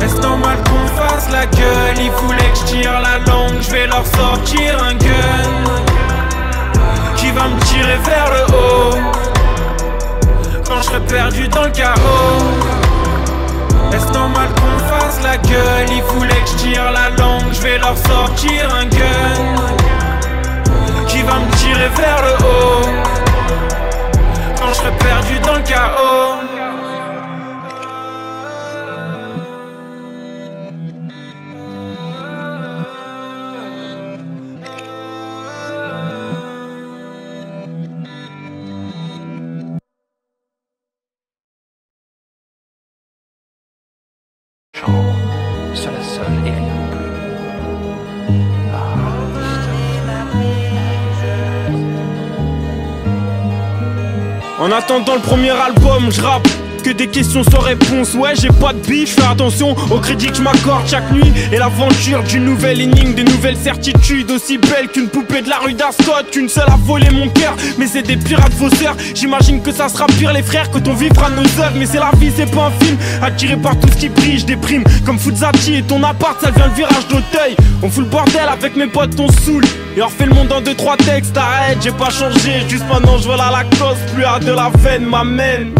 Est-ce normal qu'on fasse la gueule? Ils voulaient que je tire la langue, je vais leur sortir un gun qui va me tirer vers le haut quand je serai perdu dans le chaos. Est-ce normal qu'on fasse la gueule? Ils voulaient que je tire la langue, je vais leur sortir un gun qui va me tirer vers le haut quand je serai perdu dans le chaos. Seul à seul et rien de plus. En attendant le premier album, je rappe que des questions sans réponse. Ouais, j'ai pas de bif, fais attention au crédit que je m'accorde chaque nuit. Et l'aventure d'une nouvelle énigme, de nouvelles certitudes, aussi belle qu'une poupée de la rue d'Ascot, qu'une seule a volé mon cœur. Mais c'est des pirates faussaires, j'imagine que ça sera pire les frères quand on vivra nos œuvres. Mais c'est la vie, c'est pas un film, attiré par tout ce qui brille, je déprime comme Fuzati. Et ton appart, ça vient le virage d'Auteuil. On fout le bordel avec mes potes, on saoule. Et on refait le monde en 2-3 textes, arrête, j'ai pas changé. Juste maintenant je vois la Lacoste, plus à de la veine m'amène.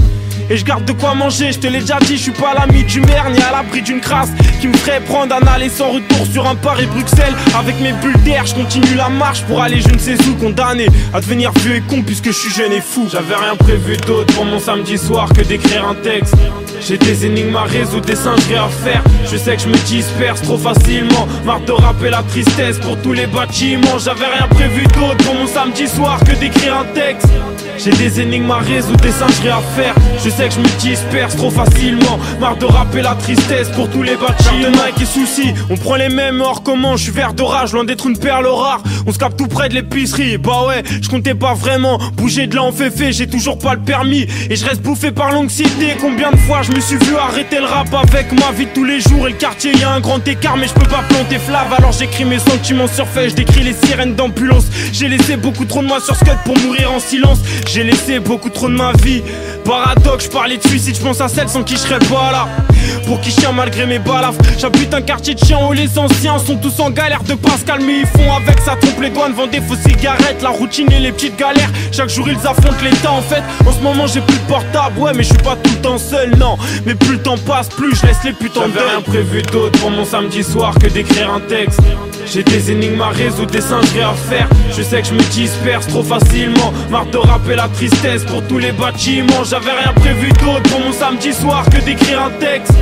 Et je garde de quoi manger, je te l'ai déjà dit, je suis pas l'ami du maire ni à l'abri d'une crasse qui me ferait prendre un aller sans retour sur un Paris-Bruxelles. Avec mes bulles d'air, je continue la marche pour aller je ne sais où, condamné à devenir vieux et con puisque je suis jeune et fou. J'avais rien prévu d'autre pour mon samedi soir que d'écrire un texte. J'ai des énigmes à résoudre, des singeries à faire. Je sais que je me disperse trop facilement, marre de rapper la tristesse pour tous les bâtiments. J'avais rien prévu d'autre pour mon samedi soir que d'écrire un texte. J'ai des énigmes à résoudre, des singeries à faire. Je sais que je me disperse trop facilement, marre de rapper la tristesse pour tous les bâtiments. Nike et soucis, on prend les mêmes hors comment. Je suis vert d'orage, loin d'être une perle rare. On se capte tout près de l'épicerie, bah ouais, je comptais pas vraiment bouger de là en féfé, j'ai toujours pas le permis. Et je reste bouffé par l'anxiété. Combien de fois je me suis vu arrêter le rap avec ma vie de tous les jours. Et le quartier, y'a un grand écart, mais je peux pas planter Flav. Alors j'écris mes sentiments sur feuille, je décris les sirènes d'ambulance. J'ai laissé beaucoup trop de moi sur Scud pour mourir en silence. J'ai laissé beaucoup trop de ma vie. Paradoxe, je parlais de suicide, je pense à celle sans qui je serais pas là. Pour qui chien malgré mes balafres. J'habite un quartier de chiens où les anciens sont tous en galère de pas se calmer. Ils font avec ça, trompe les douanes, vendent des fausses cigarettes. La routine et les petites galères, chaque jour ils affrontent l'état. En fait, en ce moment j'ai plus de portable. Ouais mais je suis pas tout le temps seul, non. Mais plus le temps passe, plus je laisse les putains de deuil. J'avais rien prévu d'autre pour mon samedi soir que d'écrire un texte. J'ai des énigmes à résoudre, des singeries à faire. Je sais que je me disperse trop facilement, marre de rapper la tristesse pour tous les bâtiments. J'avais rien prévu d'autre pour mon samedi soir que d'écrire un texte.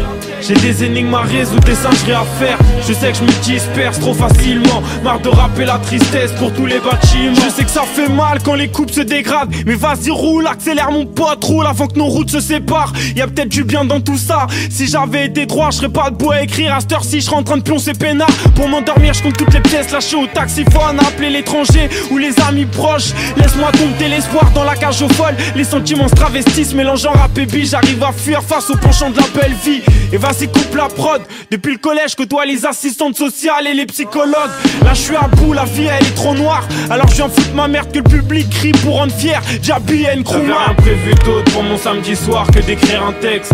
J'ai des énigmes à résoudre, des singeries à faire. Je sais que je me disperse trop facilement, marre de rapper la tristesse pour tous les bâtiments. Je sais que ça fait mal quand les coupes se dégradent, mais vas-y roule, accélère mon pote, roule avant que nos routes se séparent. Y'a peut-être du bien dans tout ça. Si j'avais été droit, je serais pas debout à écrire. À cette heure-ci, je serais en train de pioncer peinard. Pour m'endormir, je compte toutes les pièces lâchées au taxiphone. Appeler l'étranger ou les amis proches. Laisse-moi dompter l'espoir dans la cage aux folles. Les sentiments se travestissent, mélangeant rap et biche. J'arrive à fuir face au penchant de la belle vie. Et vas-y coupe la prod. Depuis le collège je côtoie les assistantes sociales et les psychologues. Là je suis à bout, la vie elle est trop noire. Alors je viens foutre ma merde que le public crie pour rendre fier. Diaby a une croix. J'avais rien prévu d'autre pour mon samedi soir que d'écrire un texte.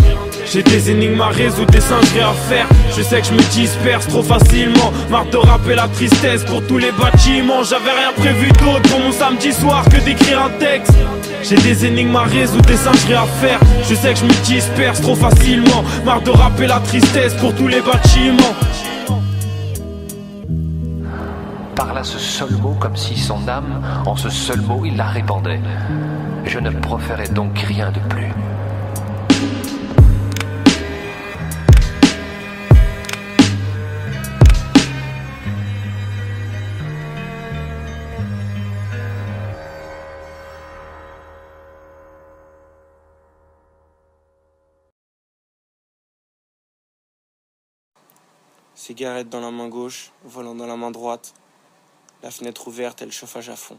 J'ai des énigmes à résoudre, des singeries à faire. Je sais que je me disperse trop facilement, marre de rapper la tristesse pour tous les bâtiments. J'avais rien prévu d'autre pour mon samedi soir que d'écrire un texte. J'ai des énigmes à résoudre, des singeries à faire. Je sais que je me disperse trop facilement, marre de rapper la tristesse pour tous les bâtiments. Parla ce seul mot comme si son âme, en ce seul mot, il la répandait. Je ne proférais donc rien de plus. Cigarette dans la main gauche, volant dans la main droite. La fenêtre ouverte et le chauffage à fond.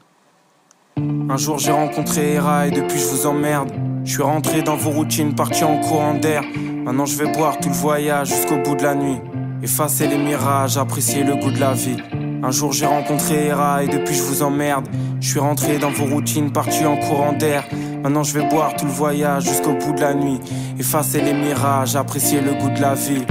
Un jour j'ai rencontré Hera et depuis je vous emmerde. Je suis rentré dans vos routines, parti en courant d'air. Maintenant je vais boire tout le voyage jusqu'au bout de la nuit. Effacer les mirages, apprécier le goût de la vie. Un jour j'ai rencontré Hera et depuis je vous emmerde. Je suis rentré dans vos routines, parti en courant d'air. Maintenant je vais boire tout le voyage jusqu'au bout de la nuit. Effacer les mirages, apprécier le goût de la vie.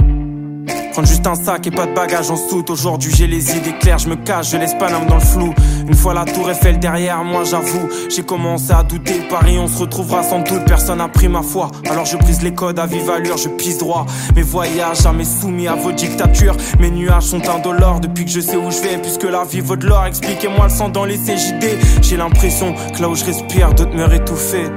Prendre juste un sac et pas de bagages en soute. Aujourd'hui j'ai les idées claires, je me cache, je laisse pas l'âme dans le flou. Une fois la tour Eiffel derrière moi, j'avoue, j'ai commencé à douter. Paris on se retrouvera sans doute, personne n'a pris ma foi. Alors je brise les codes à vive allure, je pisse droit. Mes voyages jamais soumis à vos dictatures. Mes nuages sont indolores depuis que je sais où je vais. Puisque la vie vaut de l'or, expliquez-moi le sang dans les CJD. J'ai l'impression que là où je respire, d'autres meurent étouffés.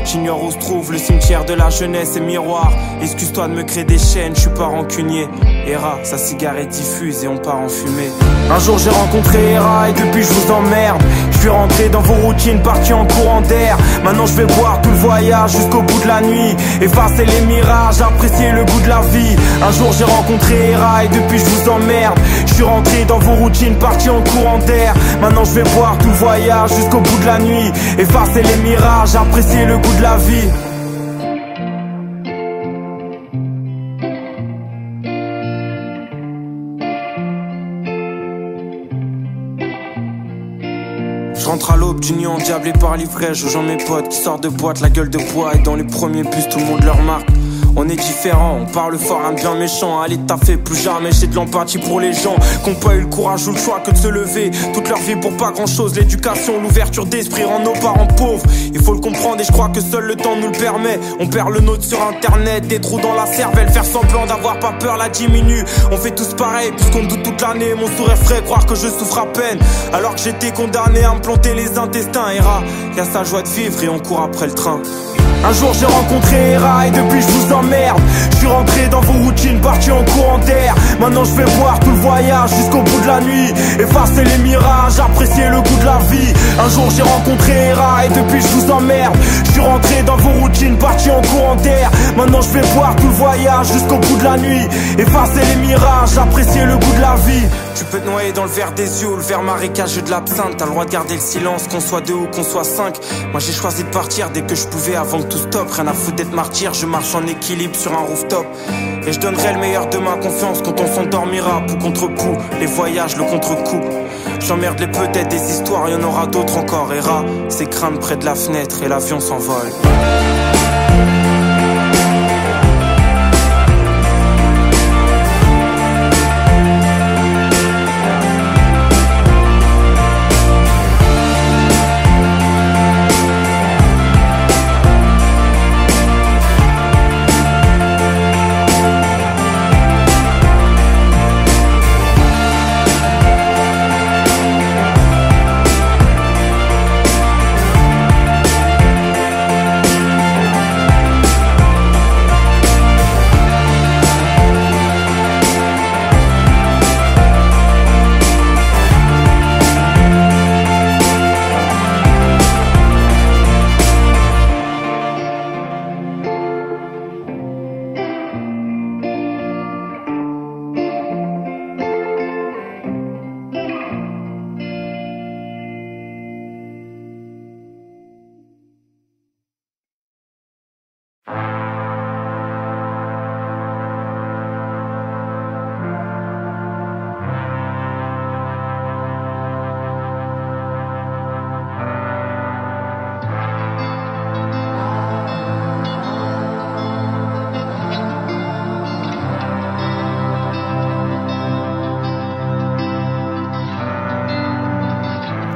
J'ignore où se trouve le cimetière de la jeunesse et miroir. Excuse-toi de me créer des chaînes, je suis pas rancunier. Hera, sa cigarette diffuse et on part en fumée. Un jour j'ai rencontré Hera et depuis je vous emmerde. Je suis rentré dans vos routines, parti en courant d'air. Maintenant je vais boire tout le voyage jusqu'au bout de la nuit. Effacer les mirages, apprécier le goût de la vie. Un jour j'ai rencontré Hera et depuis je vous emmerde. Je suis rentré dans vos routines, parti en courant d'air. Maintenant je vais boire tout le voyage jusqu'au bout de la nuit. Effacer les mirages, apprécier le goût de la vie. Je rentre à l'aube d'union, endiablé par l'ivresse. Je rejoins mes potes qui sortent de boîte, la gueule de bois. Et dans les premiers bus, tout le monde leur marque. On est différents, on parle fort, rien de bien méchant. Allez taffer, plus jamais, j'ai de l'empathie pour les gens qui n'ont pas eu le courage ou le choix que de se lever toute leur vie pour pas grand chose. L'éducation, l'ouverture d'esprit rend nos parents pauvres. Il faut le comprendre et je crois que seul le temps nous le permet. On perd le nôtre sur internet, des trous dans la cervelle. Faire semblant d'avoir pas peur la diminue. On fait tous pareil puisqu'on doute toute l'année. Mon sourire ferait croire que je souffre à peine, alors que j'étais condamné à me planter les intestins. Hera, y'a sa joie de vivre et on court après le train. Un jour j'ai rencontré Hera et depuis je vous emmerde. Je suis rentré dans vos routines, parti en courant d'air. Maintenant je vais voir tout le voyage jusqu'au bout de la nuit. Effacer les mirages, apprécier le goût de la vie. Un jour j'ai rencontré Hera et depuis je vous emmerde. Je suis rentré dans vos routines, parti en courant d'air. Maintenant je vais voir tout le voyage jusqu'au bout de la nuit. Effacer les mirages, apprécier le goût de la vie. Tu peux te noyer dans le verre des yeux ou le verre marécageux de l'absinthe. T'as le droit de garder le silence, qu'on soit deux ou qu'on soit cinq. Moi j'ai choisi de partir dès que je pouvais avant que tout stop. Rien à foutre d'être martyr, je marche en équilibre sur un rooftop. Et je donnerai le meilleur de ma confiance quand on s'endormira. Pou contre pou, les voyages, le contre-coup. J'emmerde les peut-être des histoires, y'en aura d'autres encore. Hera, ses crânes près de la fenêtre et l'avion s'envole.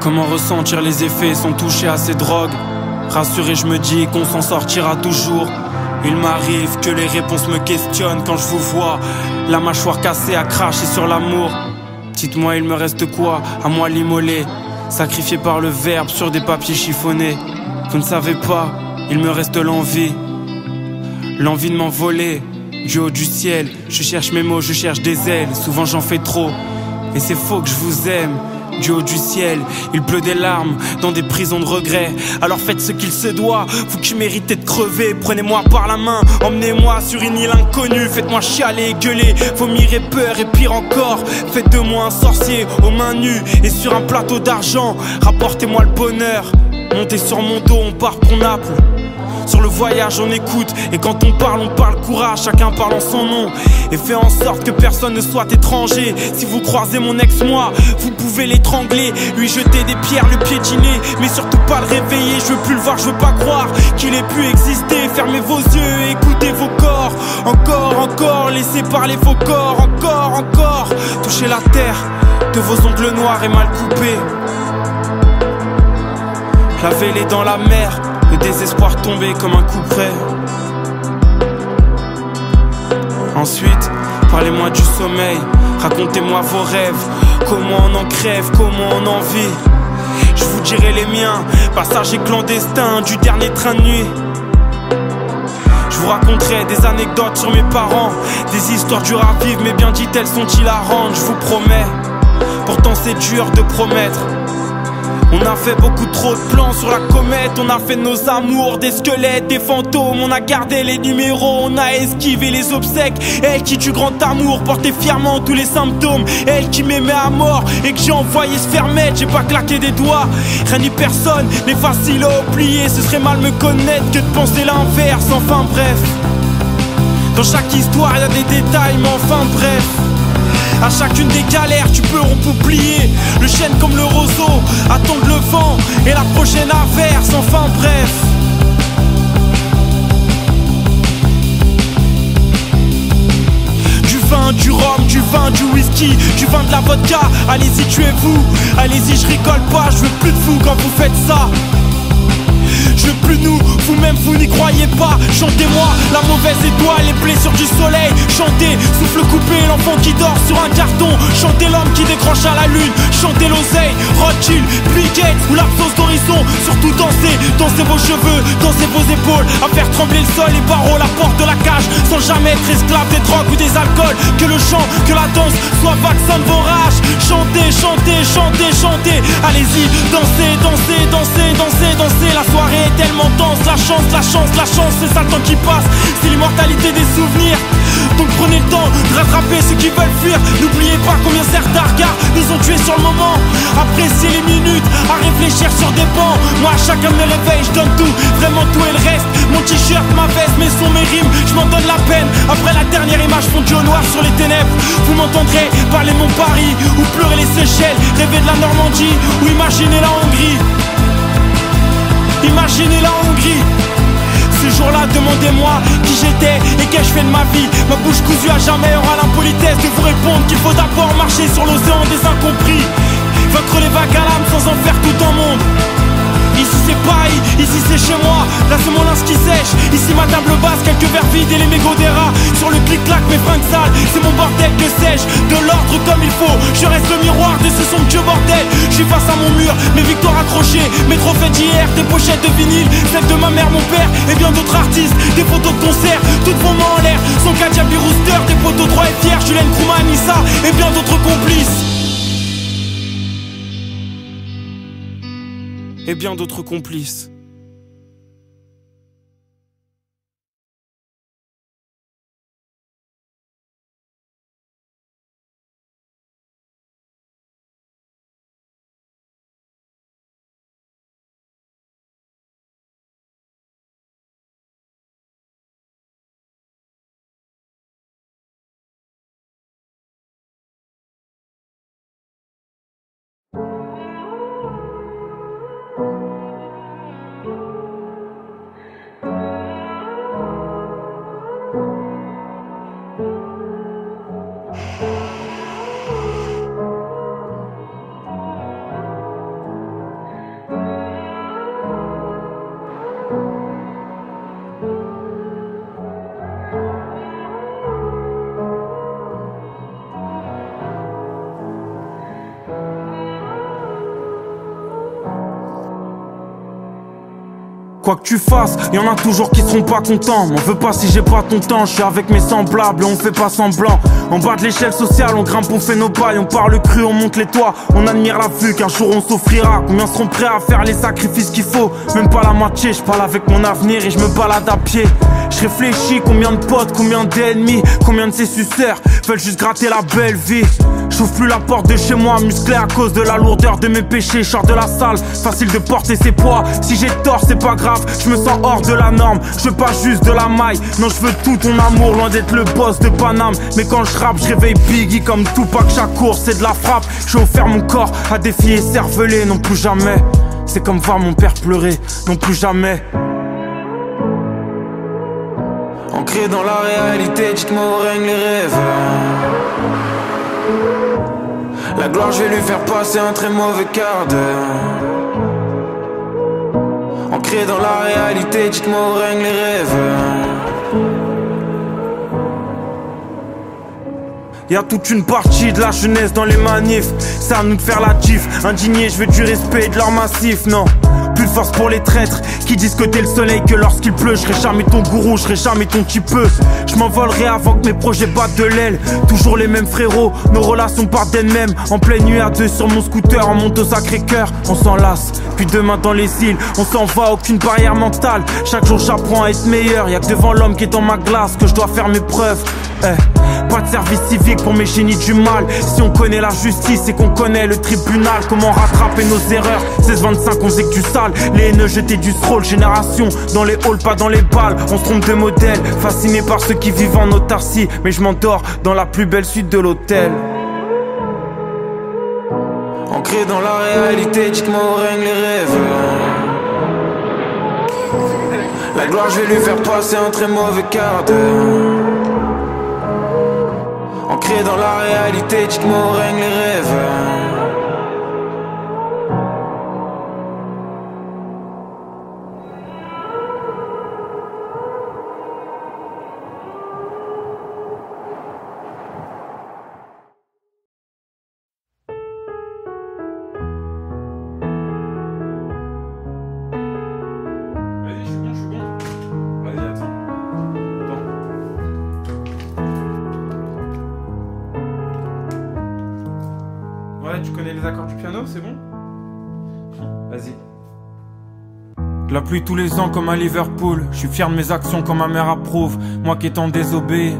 Comment ressentir les effets sans toucher à ces drogues? Rassuré, je me dis qu'on s'en sortira toujours. Il m'arrive que les réponses me questionnent quand je vous vois. La mâchoire cassée à cracher sur l'amour. Dites-moi, il me reste quoi à moi l'immoler? Sacrifié par le verbe sur des papiers chiffonnés. Vous ne savez pas, il me reste l'envie. L'envie de m'envoler du haut du ciel. Je cherche mes mots, je cherche des ailes. Souvent j'en fais trop. Et c'est faux que je vous aime. Du haut du ciel, il pleut des larmes dans des prisons de regrets. Alors faites ce qu'il se doit, vous qui méritez de crever. Prenez-moi par la main, emmenez-moi sur une île inconnue. Faites-moi chialer et gueuler, vomir et peur et pire encore. Faites de moi un sorcier aux mains nues et sur un plateau d'argent. Rapportez-moi le bonheur, montez sur mon dos, on part pour Naples. Sur le voyage on écoute, et quand on parle courage, chacun parle en son nom. Et fait en sorte que personne ne soit étranger. Si vous croisez mon ex-moi, vous pouvez l'étrangler, lui jeter des pierres, le piétiner, mais surtout pas le réveiller. Je veux plus le voir, je veux pas croire qu'il ait pu exister. Fermez vos yeux et écoutez vos corps. Encore, encore, laissez parler vos corps. Encore, encore, touchez la terre de vos ongles noirs et mal coupés. Lavez-les dans la mer, le désespoir tombé comme un coup près. Ensuite, parlez-moi du sommeil, racontez-moi vos rêves. Comment on en crève, comment on en vit. Je vous dirai les miens, passager clandestin du dernier train de nuit. Je vous raconterai des anecdotes sur mes parents, des histoires dures à vivre mais bien dites elles sont hilarantes. Je vous promets, pourtant c'est dur de promettre. On a fait beaucoup trop de plans sur la comète. On a fait de nos amours des squelettes, des fantômes. On a gardé les numéros, on a esquivé les obsèques. Elle qui du grand amour portait fièrement tous les symptômes. Elle qui m'aimait à mort et que j'ai envoyé se faire mettre. J'ai pas claqué des doigts, rien ni personne n'est facile à oublier. Ce serait mal me connaître que de penser l'inverse. Enfin bref, dans chaque histoire y'a des détails, mais enfin bref, à chacune des galères tu peux oublier. Le chêne comme le roseau, attendre le vent et la prochaine averse. Enfin bref, du vin, du rhum, du vin, du whisky, du vin, de la vodka. Allez-y, tuez-vous, allez-y, je rigole pas. Je veux plus de vous quand vous faites ça. Je veux plus nous, vous-même vous n'y croyez pas. Chantez-moi la mauvaise étoile, les blessures du soleil. Chantez, souffle coupé, l'enfant qui dort sur un carton. Chantez l'homme qui décroche à la lune. Chantez l'oseille, Rothschild, Bill Gates ou l'absence d'horizon. Surtout dansez, dansez vos cheveux, dansez vos épaules. À faire trembler le sol, les barreaux, la porte de la cage. Sans jamais être esclave des drogues ou des alcools. Que le chant, que la danse soit vaccin de vos rages. Chantez, chantez, chantez, chantez. Allez-y, dansez, dansez, dansez, dansez, dansez. La soirée est tellement dense, la chance, la chance, la chance, c'est ça le temps qui passe, c'est l'immortalité des souvenirs. Donc prenez le temps de rattraper ceux qui veulent fuir. N'oubliez pas combien certains regards nous ont tués sur le moment. Appréciez les minutes à réfléchir sur des bancs. Moi à chacun de mes réveils je donne tout, vraiment tout et le reste. Mon t-shirt, ma veste, mes sons, mes rimes, je m'en donne la peine. Après la dernière image fondue au noir sur les ténèbres, vous m'entendrez parler mon Paris ou pleurer les Seychelles, rêver de la Normandie ou imaginer la Hongrie. Imaginez la Hongrie. Ce jour-là, demandez-moi qui j'étais et qu'ai-je fait de ma vie. Ma bouche cousue à jamais aura l'impolitesse de vous répondre qu'il faut d'abord marcher sur l'océan des incompris. Vaincre les vagues à l'âme sans en faire tout un monde. Ici c'est Paris, ici c'est chez moi. Là c'est mon linge qui sèche, ici ma table basse, quelques verres vides et les mégots des rats. Sur le clic-clac mes fringues sales, c'est mon bordel que sais-je. De l'ordre comme il faut, je reste le miroir de ce somptueux bordel. Je suis face à mon mur, mes victoires accrochées, mes trophées d'hier, des pochettes de vinyle, celles de ma mère, mon père et bien d'autres artistes. Des photos de concert, toutes vos mains en l'air. Son Diabli Rooster, des potos droits et fiers, Julien Krouman, Nissa et bien d'autres complices. Et bien d'autres complices. Quoi que tu fasses, y'en a toujours qui seront pas contents. M'en veux pas si j'ai pas ton temps, je suis avec mes semblables et on fait pas semblant. En bas de l'échelle sociale, on grimpe, on fait nos bails, on parle cru, on monte les toits, on admire la vue qu'un jour on s'offrira. Combien seront prêts à faire les sacrifices qu'il faut? Même pas la moitié, je parle avec mon avenir et je me balade à pied. Je réfléchis, combien de potes, combien d'ennemis, combien de ces suceurs veulent juste gratter la belle vie. J'ouvre plus la porte de chez moi, musclé à cause de la lourdeur de mes péchés. Je sors de la salle, facile de porter ses poids. Si j'ai tort, c'est pas grave, je me sens hors de la norme. Je veux pas juste de la maille, non je veux tout ton amour, loin d'être le boss de Paname. Mais quand je rappe, je réveille Biggie comme Tupac Shakur, c'est de la frappe. J'ai offert mon corps à des filles écervelées, non plus jamais. C'est comme voir mon père pleurer, non plus jamais. Ancré dans la réalité, dites-moi où règnent les rêves. La gloire, je vais lui faire passer un très mauvais quart d'heure. Ancré dans la réalité, dites-moi où règnent les rêves. Y'a toute une partie de la jeunesse dans les manifs. C'est à nous de faire la gif. Indigné, je veux du respect et de leur massif, non. Plus de force pour les traîtres qui disent que t'es le soleil, que lorsqu'il pleut, je serai jamais ton gourou, je serai jamais ton petit peu. Je m'envolerai avant que mes projets battent de l'aile. Toujours les mêmes frérots, nos relations partent d'elles-mêmes. En pleine nuit à deux sur mon scooter, on monte au Sacré-Cœur. On s'enlace, puis demain dans les îles, on s'en va, aucune barrière mentale. Chaque jour j'apprends à être meilleur, y'a que devant l'homme qui est dans ma glace que je dois faire mes preuves. Pas de service civique pour mes génies du mal. Si on connaît la justice et qu'on connaît le tribunal, comment rattraper nos erreurs? 16-25 on faisait que du sale, les haineux jetaient du stroll. Génération dans les halls, pas dans les balles. On se trompe de modèle, fasciné par ceux qui vivent en autarcie. Mais je m'endors dans la plus belle suite de l'hôtel. Ancré dans la réalité, dites-moi où règnent les rêves. La gloire je vais lui faire passer un très mauvais quart d'heure. Ancré dans la réalité, dites-moi où règnent les rêves. Vas-y, je suis bon. Vas-y, attends. Ouais, tu connais les accords du piano, c'est bon? Vas-y. La pluie tous les ans comme à Liverpool. Je suis fier de mes actions quand ma mère approuve. Moi qui étant désobéi,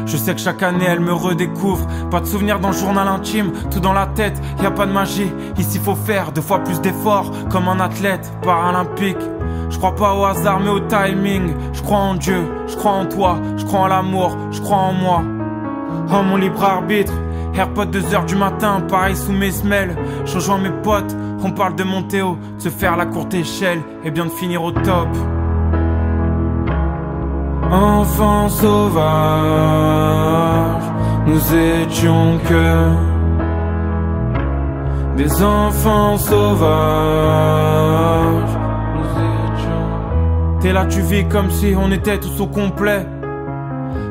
je sais que chaque année elle me redécouvre. Pas de souvenirs dans le journal intime, tout dans la tête, y a pas de magie. Ici faut faire 2 fois plus d'efforts, comme un athlète paralympique. Je crois pas au hasard mais au timing. Je crois en Dieu, je crois en toi, je crois en l'amour, je crois en moi. Oh mon libre arbitre, AirPod 2h du matin, pareil sous mes semelles. Je rejoins mes potes, on parle de monter haut, de se faire la courte échelle et bien de finir au top. Enfants sauvages, nous étions que des enfants sauvages. Nous étions. T'es là, tu vis comme si on était tous au complet,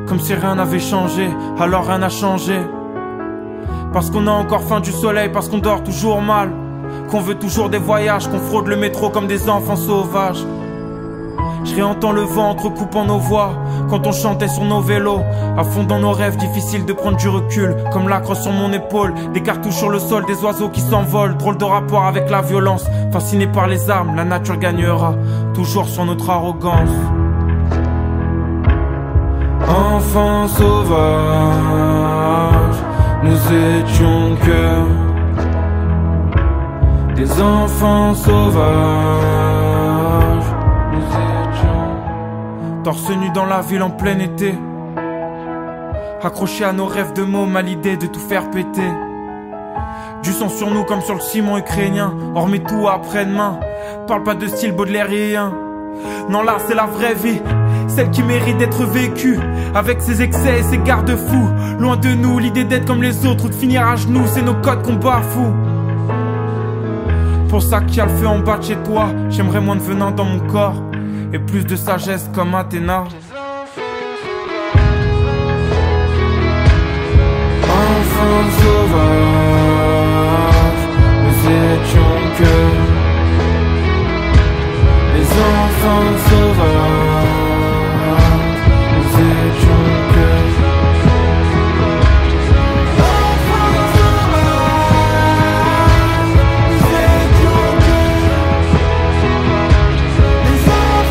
comme si rien n'avait changé, alors rien n'a changé. Parce qu'on a encore faim du soleil, parce qu'on dort toujours mal, qu'on veut toujours des voyages, qu'on fraude le métro comme des enfants sauvages. Je réentends le vent entrecoupant nos voix, quand on chantait sur nos vélos, à fond dans nos rêves, difficile de prendre du recul, comme l'acre sur mon épaule, des cartouches sur le sol, des oiseaux qui s'envolent, drôle de rapport avec la violence, fasciné par les armes, la nature gagnera, toujours sur notre arrogance. Enfants sauvages, nous étions que des enfants sauvages. Nous étions torse nu dans la ville en plein été, accrochés à nos rêves de mômes, à l'idée de tout faire péter. Du sang sur nous comme sur le ciment ukrainien, on remet tout après-demain. Parle pas de style baudelairien, non là c'est la vraie vie, celle qui mérite d'être vécue, avec ses excès et ses garde-fous. Loin de nous l'idée d'être comme les autres ou de finir à genoux, c'est nos codes qu'on bafoue. Pour ça qu'il y a le feu en bas de chez toi, j'aimerais moins de venin dans mon corps et plus de sagesse comme Athéna. Enfants sauvages, nous étions que des enfants sauvages. Nous étions que enfants sauvages. Nous étions que des enfants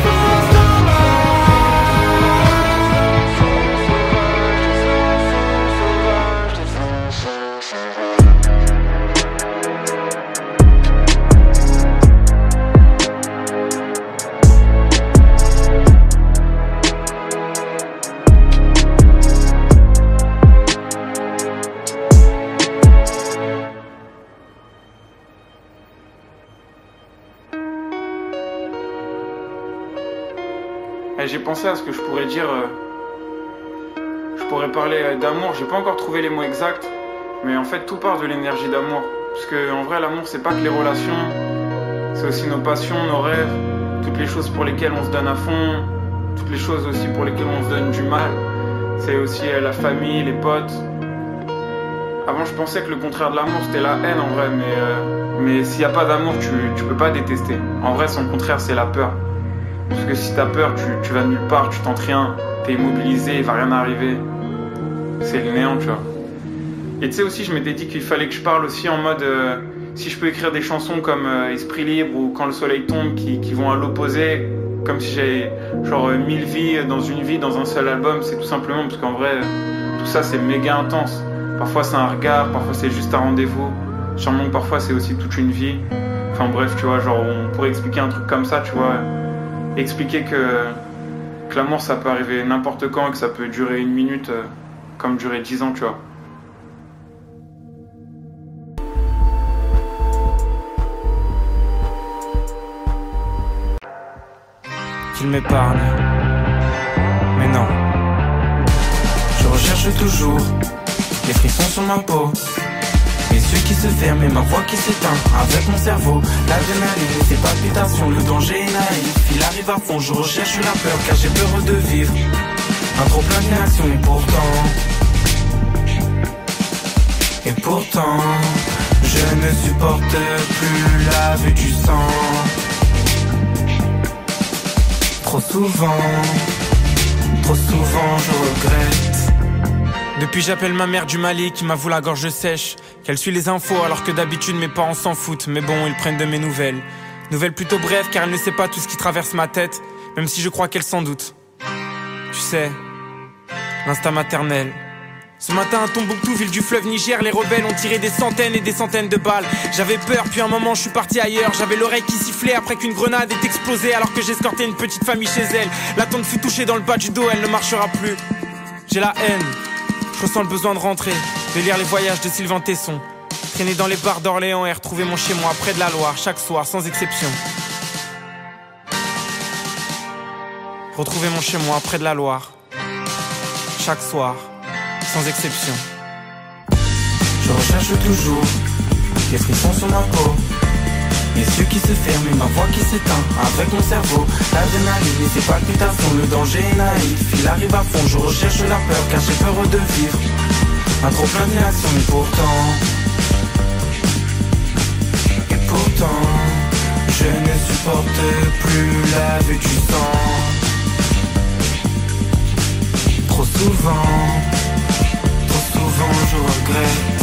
j'ai pensé à ce que je pourrais dire. Je pourrais parler d'amour. J'ai pas encore trouvé les mots exacts, mais en fait tout part de l'énergie d'amour. Parce que en vrai l'amour c'est pas que les relations, c'est aussi nos passions, nos rêves, toutes les choses pour lesquelles on se donne à fond, toutes les choses aussi pour lesquelles on se donne du mal. C'est aussi la famille, les potes. Avant je pensais que le contraire de l'amour c'était la haine en vrai, mais Mais s'il n'y a pas d'amour, tu peux pas détester. En vrai, son contraire, c'est la peur. Parce que si t'as peur, tu vas nulle part, tu tentes rien, t'es immobilisé, il va rien arriver. C'est le néant, tu vois. Et tu sais aussi, je m'étais dit qu'il fallait que je parle aussi en mode... si je peux écrire des chansons comme Esprit Libre ou Quand le soleil tombe qui vont à l'opposé, comme si j'avais genre 1000 vies dans une vie, dans un seul album, c'est tout simplement parce qu'en vrai, tout ça c'est méga intense. Parfois c'est un regard, parfois c'est juste un rendez-vous. Sûrement que parfois c'est aussi toute une vie. Enfin bref, tu vois, genre on pourrait expliquer un truc comme ça, tu vois. Expliquer que l'amour ça peut arriver n'importe quand et que ça peut durer 1 minute comme durer 10 ans, tu vois. Qu'il m'épargne, mais non. Je recherche toujours les frissons sur ma peau, les yeux qui se ferment et ma voix qui s'éteint. Avec mon cerveau, l'adrénaline et ses palpitations, le danger est naïf, il arrive à fond. Je recherche la peur car j'ai peur de vivre un trop plein d'inaction. Et pourtant, je ne supporte plus la vue du sang. Trop souvent, je regrette. Depuis j'appelle ma mère du Mali qui m'avoue la gorge sèche, qu'elle suit les infos alors que d'habitude mes parents s'en foutent. Mais bon, ils prennent de mes nouvelles. Nouvelles plutôt brèves car elle ne sait pas tout ce qui traverse ma tête, même si je crois qu'elle s'en doute. Tu sais, l'instinct maternel. Ce matin à Tombouctou, ville du fleuve Niger, les rebelles ont tiré des centaines et des centaines de balles. J'avais peur, puis un moment je suis parti ailleurs. J'avais l'oreille qui sifflait après qu'une grenade ait explosé, alors que j'escortais une petite famille chez elle. La tante fut touchée dans le bas du dos, elle ne marchera plus. J'ai la haine, je ressens le besoin de rentrer, de lire les voyages de Sylvain Tesson, traîner dans les bars d'Orléans et retrouver mon chez-moi près de la Loire, chaque soir sans exception. Retrouver mon chez-moi près de la Loire, chaque soir sans exception. Je recherche toujours les frissons sur ma peau, les yeux qui se ferment et ma voix qui s'éteint. Avec mon cerveau, l'adrénaline et ses palpitations, le danger est naïf, il arrive à fond. Je recherche la peur car j'ai peur de vivre un trop plein d'inaction. Et pourtant, je ne supporte plus la vue du sang. Trop souvent, je regrette.